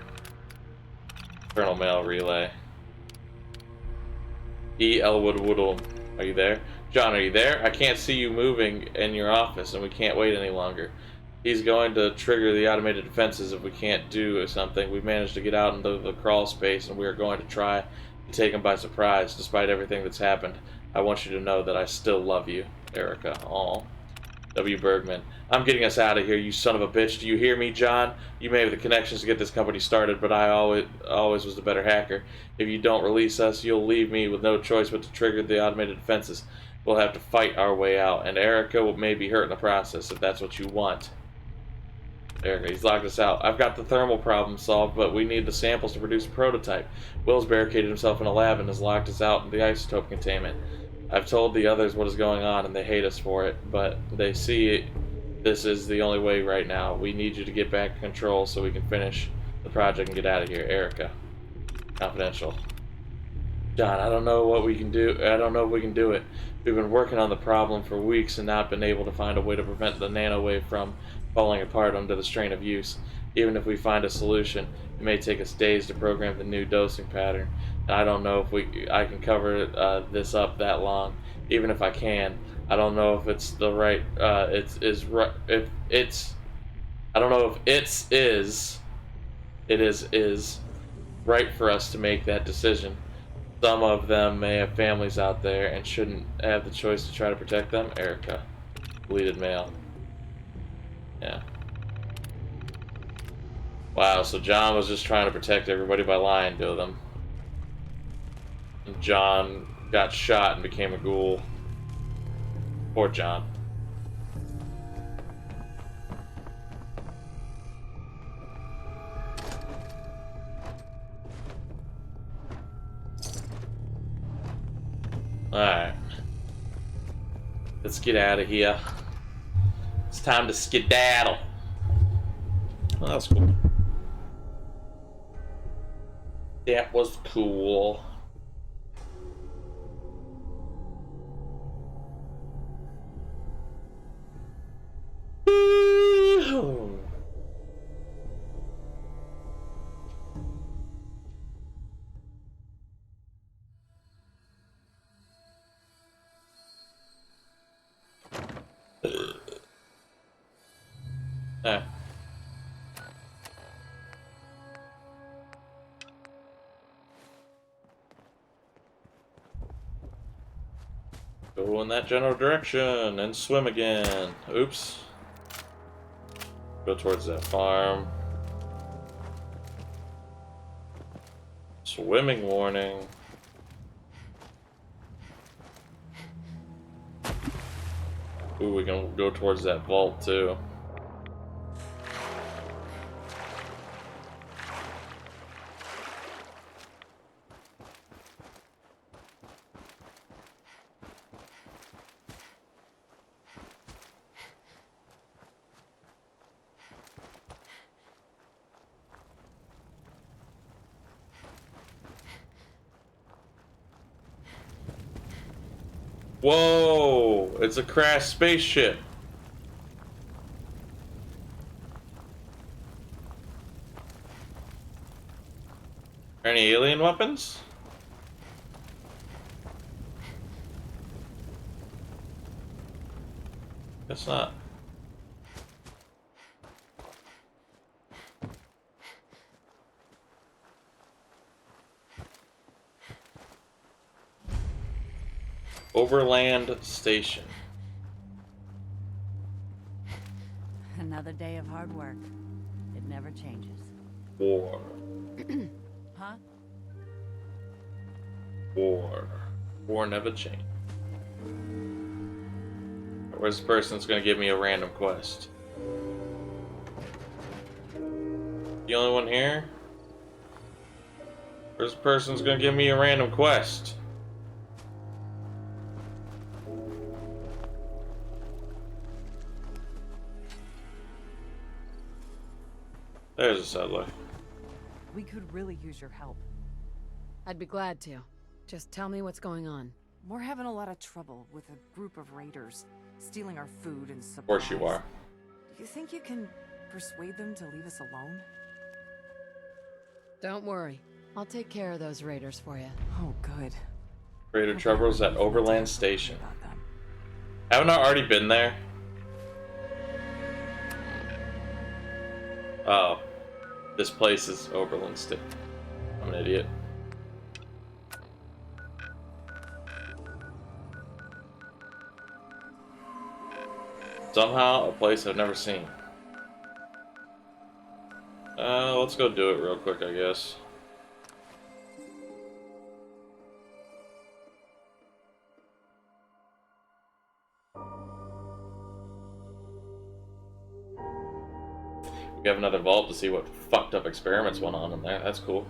Colonel Mail Relay. E. Elwood Woodall, are you there? John, are you there? I can't see you moving in your office, and we can't wait any longer. He's going to trigger the automated defenses if we can't do something. We managed to get out into the crawl space, and we are going to try to take him by surprise, despite everything that's happened. I want you to know that I still love you, Erica. Aw. W. Bergman. I'm getting us out of here, you son of a bitch. Do you hear me, John? You may have the connections to get this company started, but I always was the better hacker. If you don't release us, you'll leave me with no choice but to trigger the automated defenses. We'll have to fight our way out, and Erica may be hurt in the process, if that's what you want. Erica, he's locked us out. I've got the thermal problem solved, but we need the samples to produce a prototype. Will's barricaded himself in a lab and has locked us out in the isotope containment. I've told the others what is going on, and they hate us for it, but they see this is the only way right now. We need you to get back in control so we can finish the project and get out of here. Erica. Confidential. John, I don't know what we can do. I don't know if we can do it. We've been working on the problem for weeks and not been able to find a way to prevent the nanowave from falling apart under the strain of use. Even if we find a solution, it may take us days to program the new dosing pattern. And I don't know if I can cover this up that long. Even if I can, I don't know if it's the right. I don't know if it is right for us to make that decision. Some of them may have families out there and shouldn't have the choice to try to protect them. Erica. Deleted mail. Yeah. Wow, so John was just trying to protect everybody by lying to them. And John got shot and became a ghoul. Poor John. Alright. Let's get out of here. It's time to skedaddle. Oh, that was cool. That was cool. Go in that general direction and swim again. Oops. Go towards that farm. Swimming warning. Ooh, we can go towards that vault too. Whoa! It's a crashed spaceship. Are any alien weapons? Guess not. Overland Station. Another day of hard work. It never changes. War. Huh? War. War never changed. Where's the person that's gonna give me a random quest? The only one here? Where's the person that's gonna give me a random quest? There's a settler. We could really use your help. I'd be glad to. Just tell me what's going on. We're having a lot of trouble with a group of raiders, stealing our food and supplies. Of course you are. Do you think you can persuade them to leave us alone? Don't worry. I'll take care of those raiders for you. Oh, good. Raider troubles at Overland Station. Haven't I already been there? Oh, this place is Oberlin. I'm an idiot. Somehow, a place I've never seen. Let's go do it real quick, I guess. We have another vault to see what fucked up experiments went on in there. That's cool.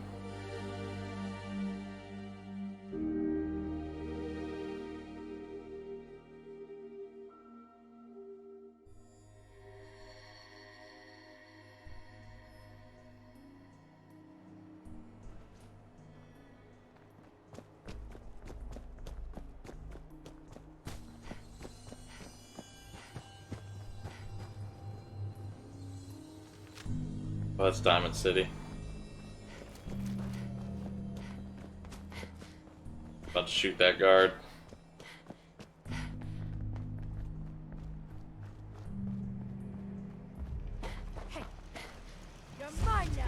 Oh, that's Diamond City. About to shoot that guard. Hey, you're mine now.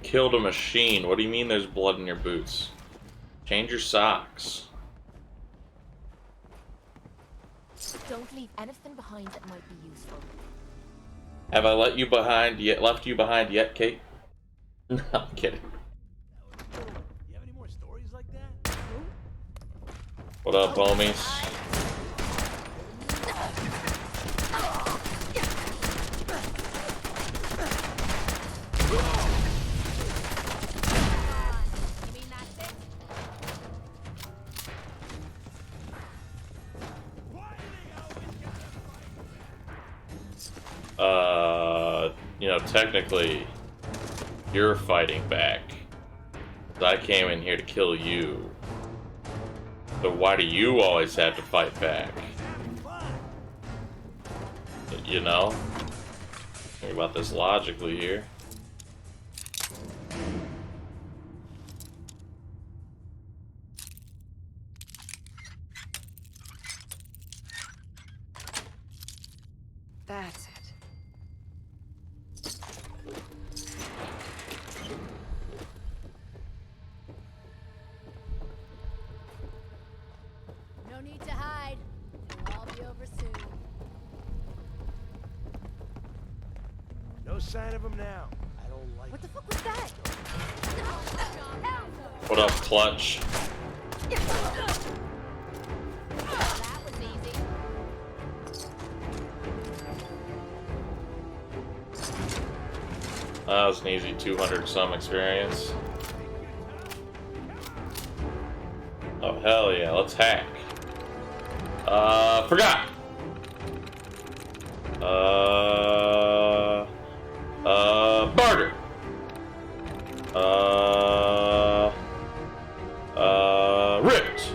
Killed a machine. What do you mean there's blood in your boots? Change your socks. Don't leave anything behind that might be useful. Have I left you behind yet, Kate? No, I'm kidding. You have any more stories like that? What up, homies? You know, technically, you're fighting back. I came in here to kill you. So why do you always have to fight back? You know? Think about this logically here. That's it. No need to hide. It'll all be over soon. No sign of him now. I don't like. What the fuck was that? What up, Clutch? That was easy. That was an easy 200 some experience. Oh hell yeah, let's hack. Forgot! Barter! Ripped!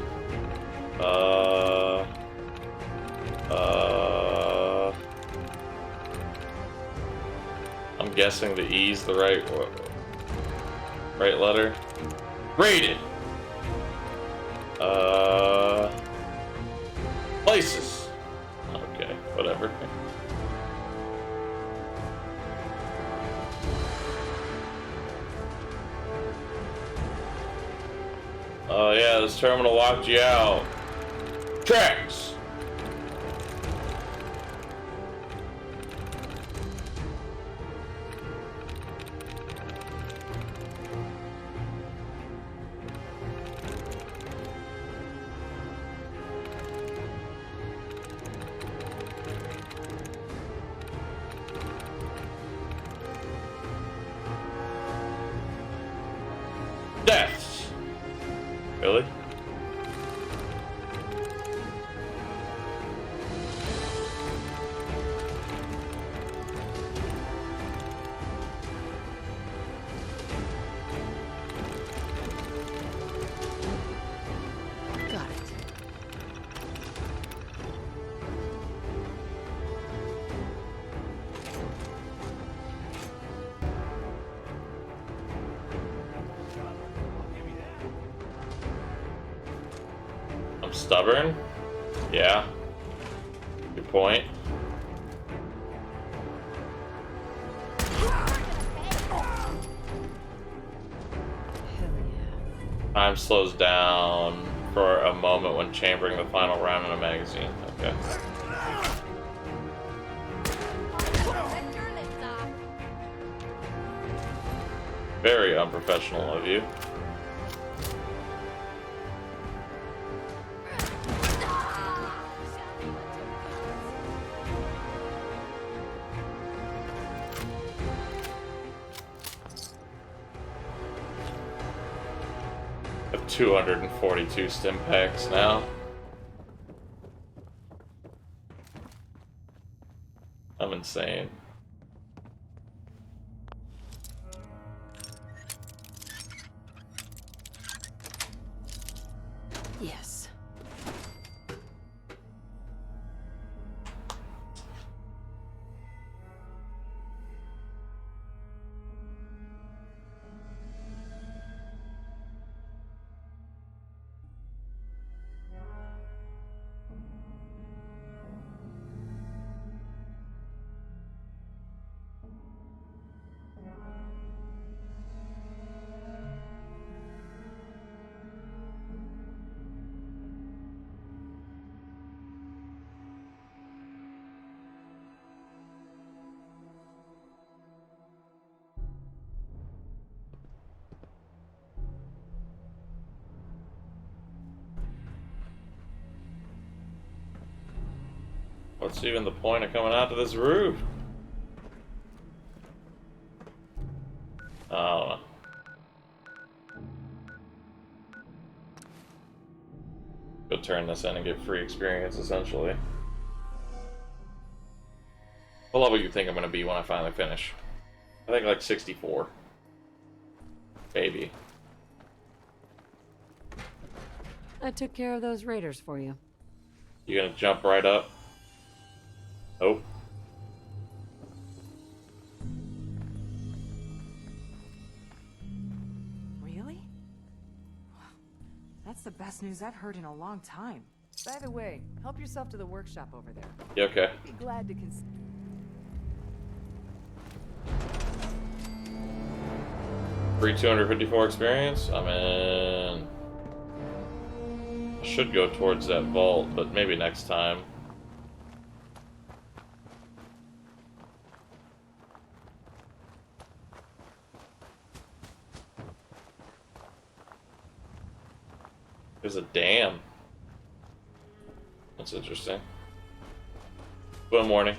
I'm guessing the E's the right letter. Raided! Places! Okay, whatever. Oh yeah, this terminal locked you out. Tracks! Deaths! Really? stubborn? Yeah. Good point. Time slows down for a moment when chambering the final round in a magazine. Okay. Very unprofessional of you. I have 242 stim packs now. I'm insane. Yes. What's even the point of coming out to this roof? I don't know. Go turn this in and get free experience, essentially. What level you think I'm gonna be when I finally finish? I think like 64. Maybe. I took care of those raiders for you. You gonna jump right up? Nope. Really? That's the best news I've heard in a long time. By the way, help yourself to the workshop over there. You okay? Be glad to consider. Free 254 experience? I'm in. I should go towards that vault, but maybe next time. There's a dam. That's interesting. Good morning.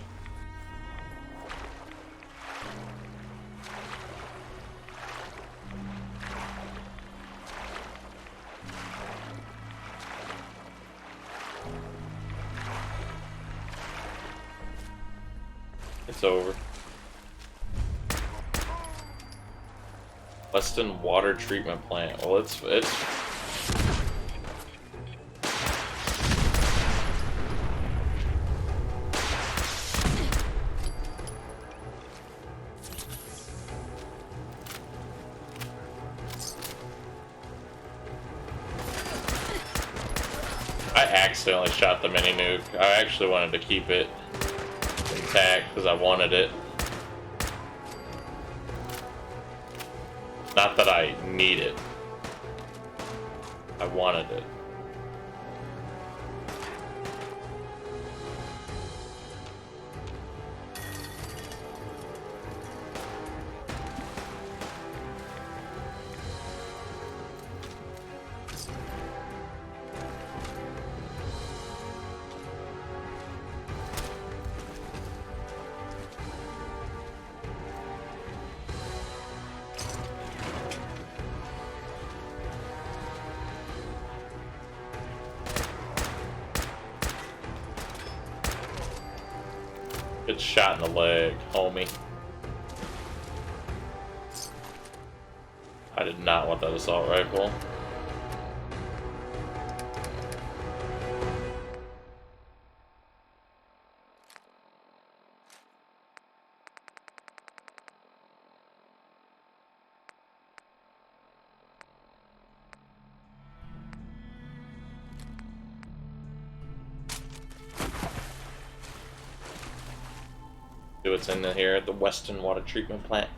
It's over. Weston Water Treatment Plant. Well, it's I accidentally shot the mini nuke. I actually wanted to keep it intact because I wanted it. Not that I need it. I wanted it. Good shot in the leg, homie. I did not want that assault rifle. See what's in here at the Weston Water Treatment Plant.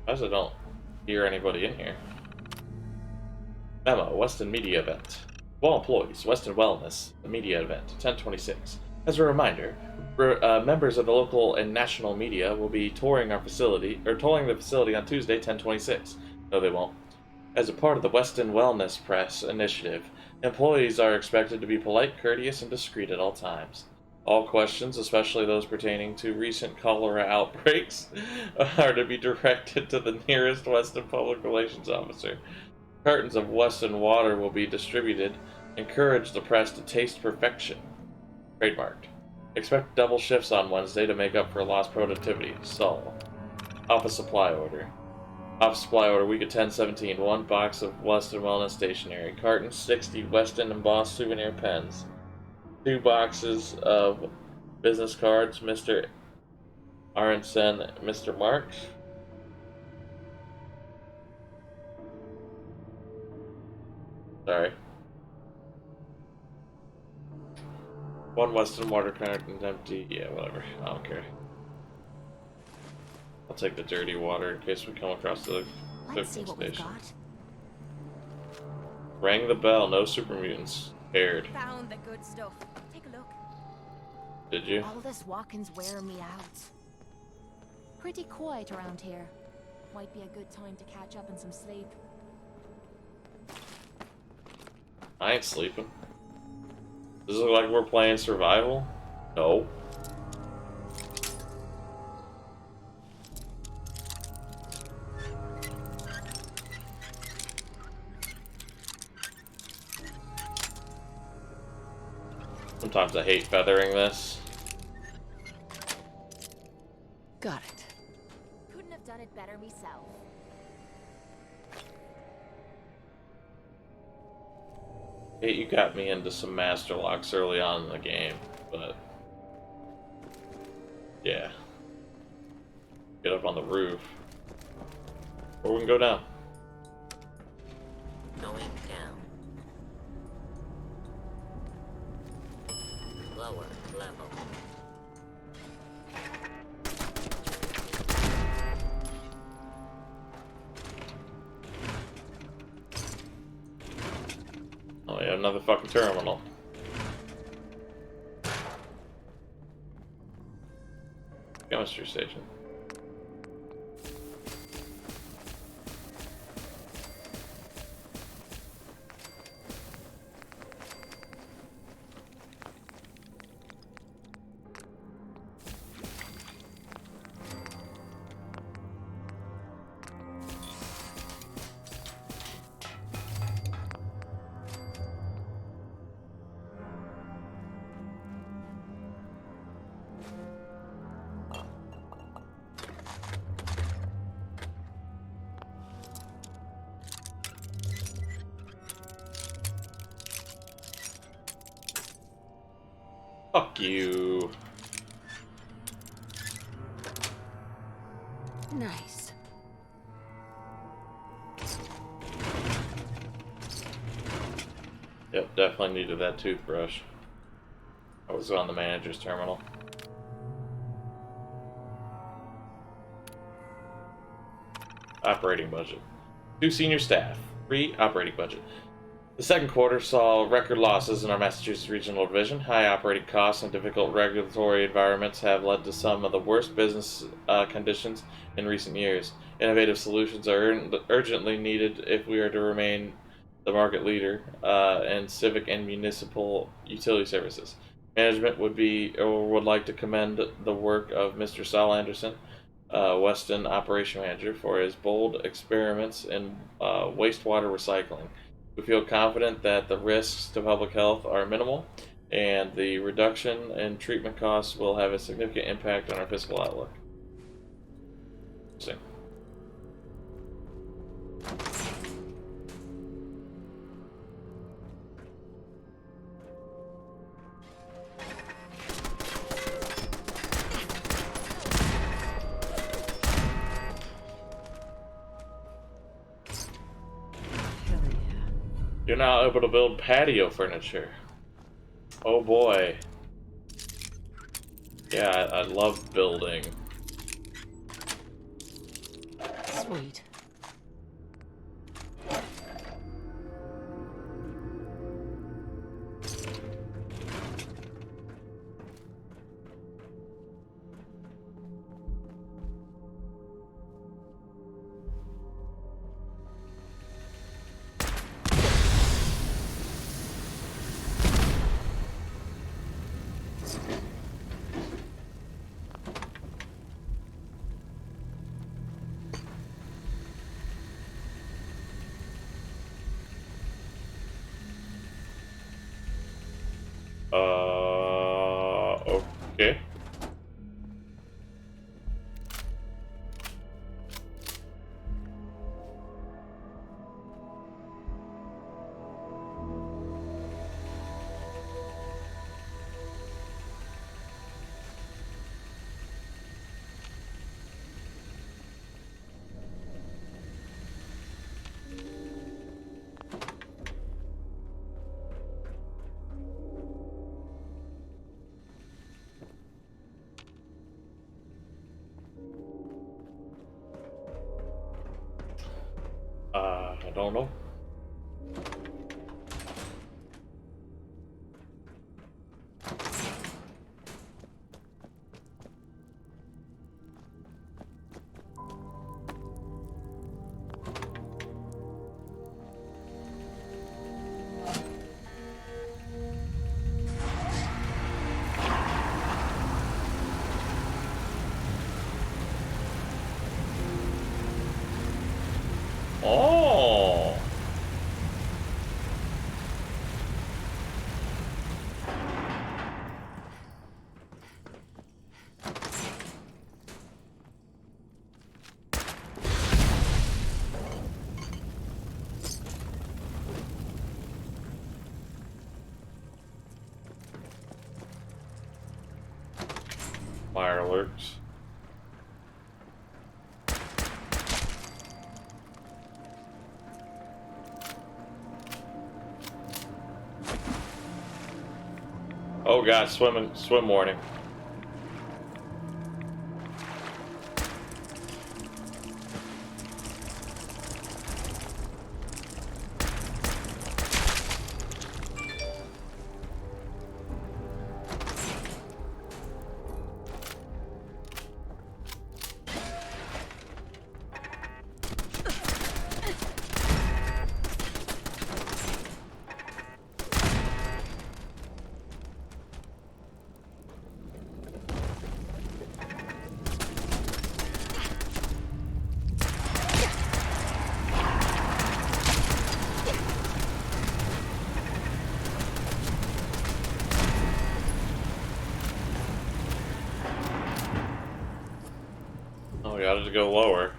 I don't hear anybody in here. Memo, Weston Media Event. Well, employees, Weston Wellness, the media event, 1026. As a reminder, members of the local and national media will be touring the facility on Tuesday, 1026. No, they won't. As a part of the Weston Wellness Press initiative, employees are expected to be polite, courteous, and discreet at all times. All questions, especially those pertaining to recent cholera outbreaks, are to be directed to the nearest Weston Public Relations Officer. Cartons of Weston water will be distributed. Encourage the press to taste perfection. Trademarked. Expect double shifts on Wednesday to make up for lost productivity. Saul. Office supply order. Office supply order week of 10/17. 1 box of Weston Wellness stationery. Carton 60 Weston embossed souvenir pens. 2 boxes of business cards, Mr. Aronson, Mr. Marks. Sorry. 1 Weston water carton empty. Yeah, whatever. I don't care. I'll take the dirty water in case we come across the cooking station. Rang the bell. No super mutants. Paired. Found the good stuff. Take a look. Did you? All this walking's wearing me out. Pretty quiet around here. Might be a good time to catch up on some sleep. I ain't sleeping. Does it look like we're playing survival? No. Sometimes I hate feathering this. Got it. Couldn't have done it better myself. Hey, you got me into some master locks early on in the game, but yeah. Get up on the roof. Or we can go down. Going down. Lower level. Oh yeah, another fucking terminal. Chemistry station. Fuck you. Nice. Yep, definitely needed that toothbrush. I was on the manager's terminal. Operating budget. 2 senior staff. 3 operating budget. The second quarter saw record losses in our Massachusetts Regional Division. High operating costs and difficult regulatory environments have led to some of the worst business conditions in recent years. Innovative solutions are urgently needed if we are to remain the market leader in civic and municipal utility services. Management would like to commend the work of Mr. Saul Anderson, Weston Operation Manager, for his bold experiments in wastewater recycling. We feel confident that the risks to public health are minimal, and the reduction in treatment costs will have a significant impact on our fiscal outlook. You're now able to build patio furniture. Oh boy. Yeah, I love building. Sweet. Okay. I don't know. Oh. Fire alerts. Oh god, swim warning. Oh, we gotta go lower.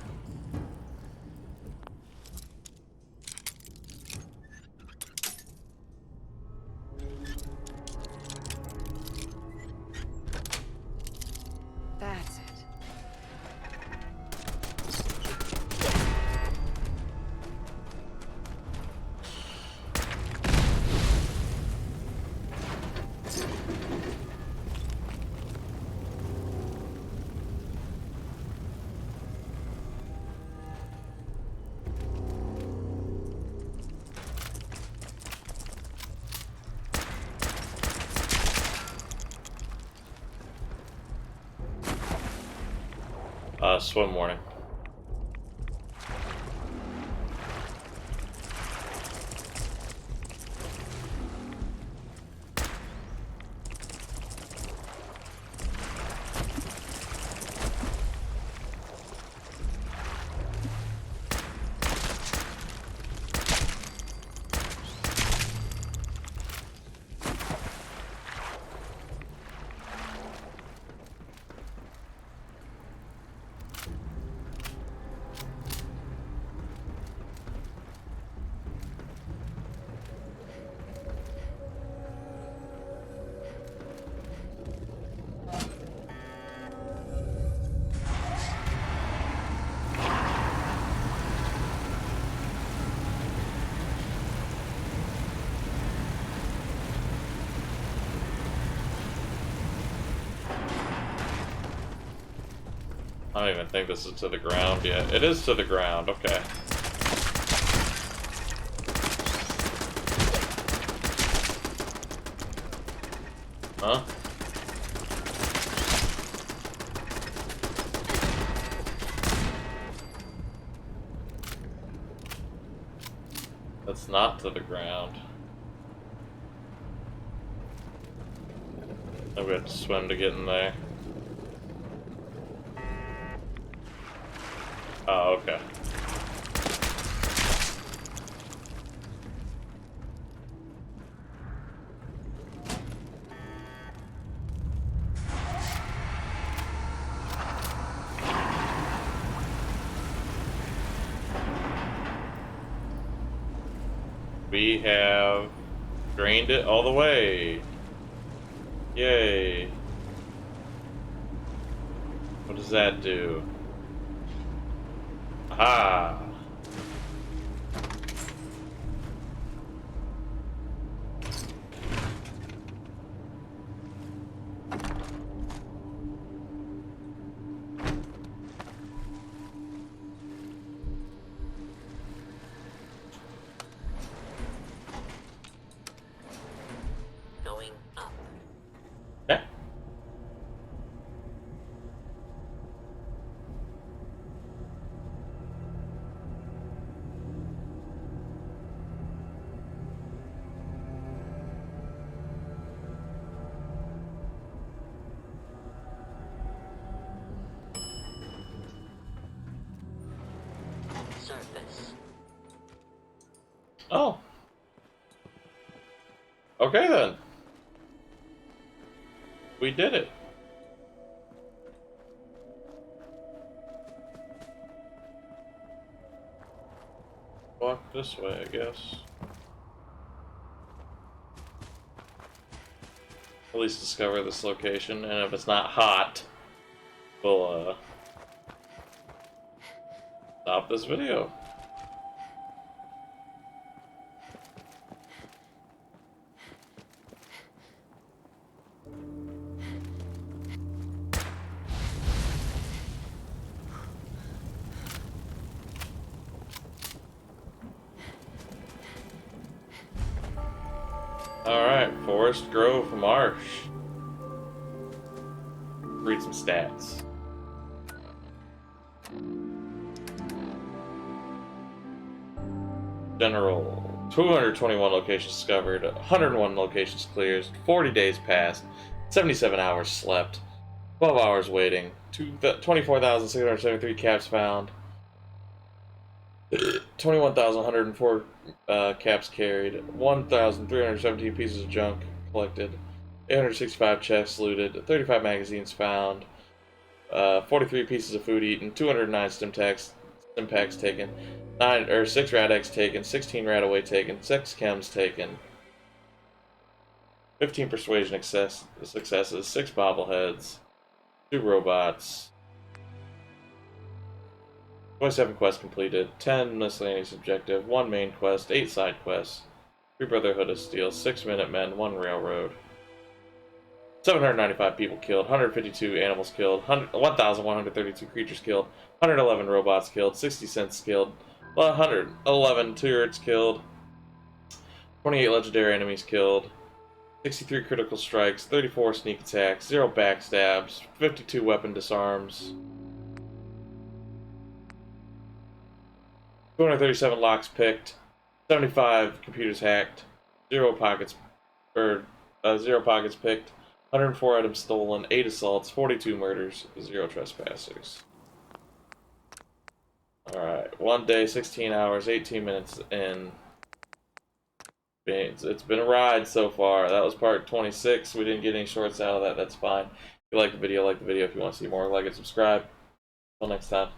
That's it. Swim warning. I don't even think this is to the ground yet. It is to the ground, okay. Huh? That's not to the ground. Maybe we have to swim to get in there. Oh, okay. We have drained it all the way. Yay. What does that do? Aha! Going up. Yeah. Surface. Oh. Okay then. We did it. Walk this way, I guess. At least discover this location, and if it's not hot, we'll stop this video. Alright, Forest Grove Marsh. Read some stats. General. 221 locations discovered, 101 locations cleared, 40 days passed, 77 hours slept, 12 hours waiting, 24,673 caps found, 21,104 caps carried, 1,317 pieces of junk collected, 865 chests looted, 35 magazines found, 43 pieces of food eaten, 209 stim packs taken, 6 rad-X taken, 16 rad-away taken, 6 chems taken, 15 persuasion successes, 6 bobbleheads, 2 robots, 27 quests completed, 10 miscellaneous objective, 1 main quest, 8 side quests, 3 Brotherhood of Steel, 6 Minutemen, 1 Railroad, 795 people killed, 152 animals killed, 1,132 creatures killed, 111 robots killed, 60 cents killed, 111 turrets killed, 28 legendary enemies killed, 63 critical strikes, 34 sneak attacks, 0 backstabs, 52 weapon disarms, 237 locks picked, 75 computers hacked, 0 pockets picked, 104 items stolen, 8 assaults, 42 murders, 0 trespassers. Alright, 1 day, 16 hours, 18 minutes in. It's been a ride so far. That was part 26. We didn't get any shorts out of that. That's fine. If you like the video, like the video. If you want to see more, like and subscribe. Until next time.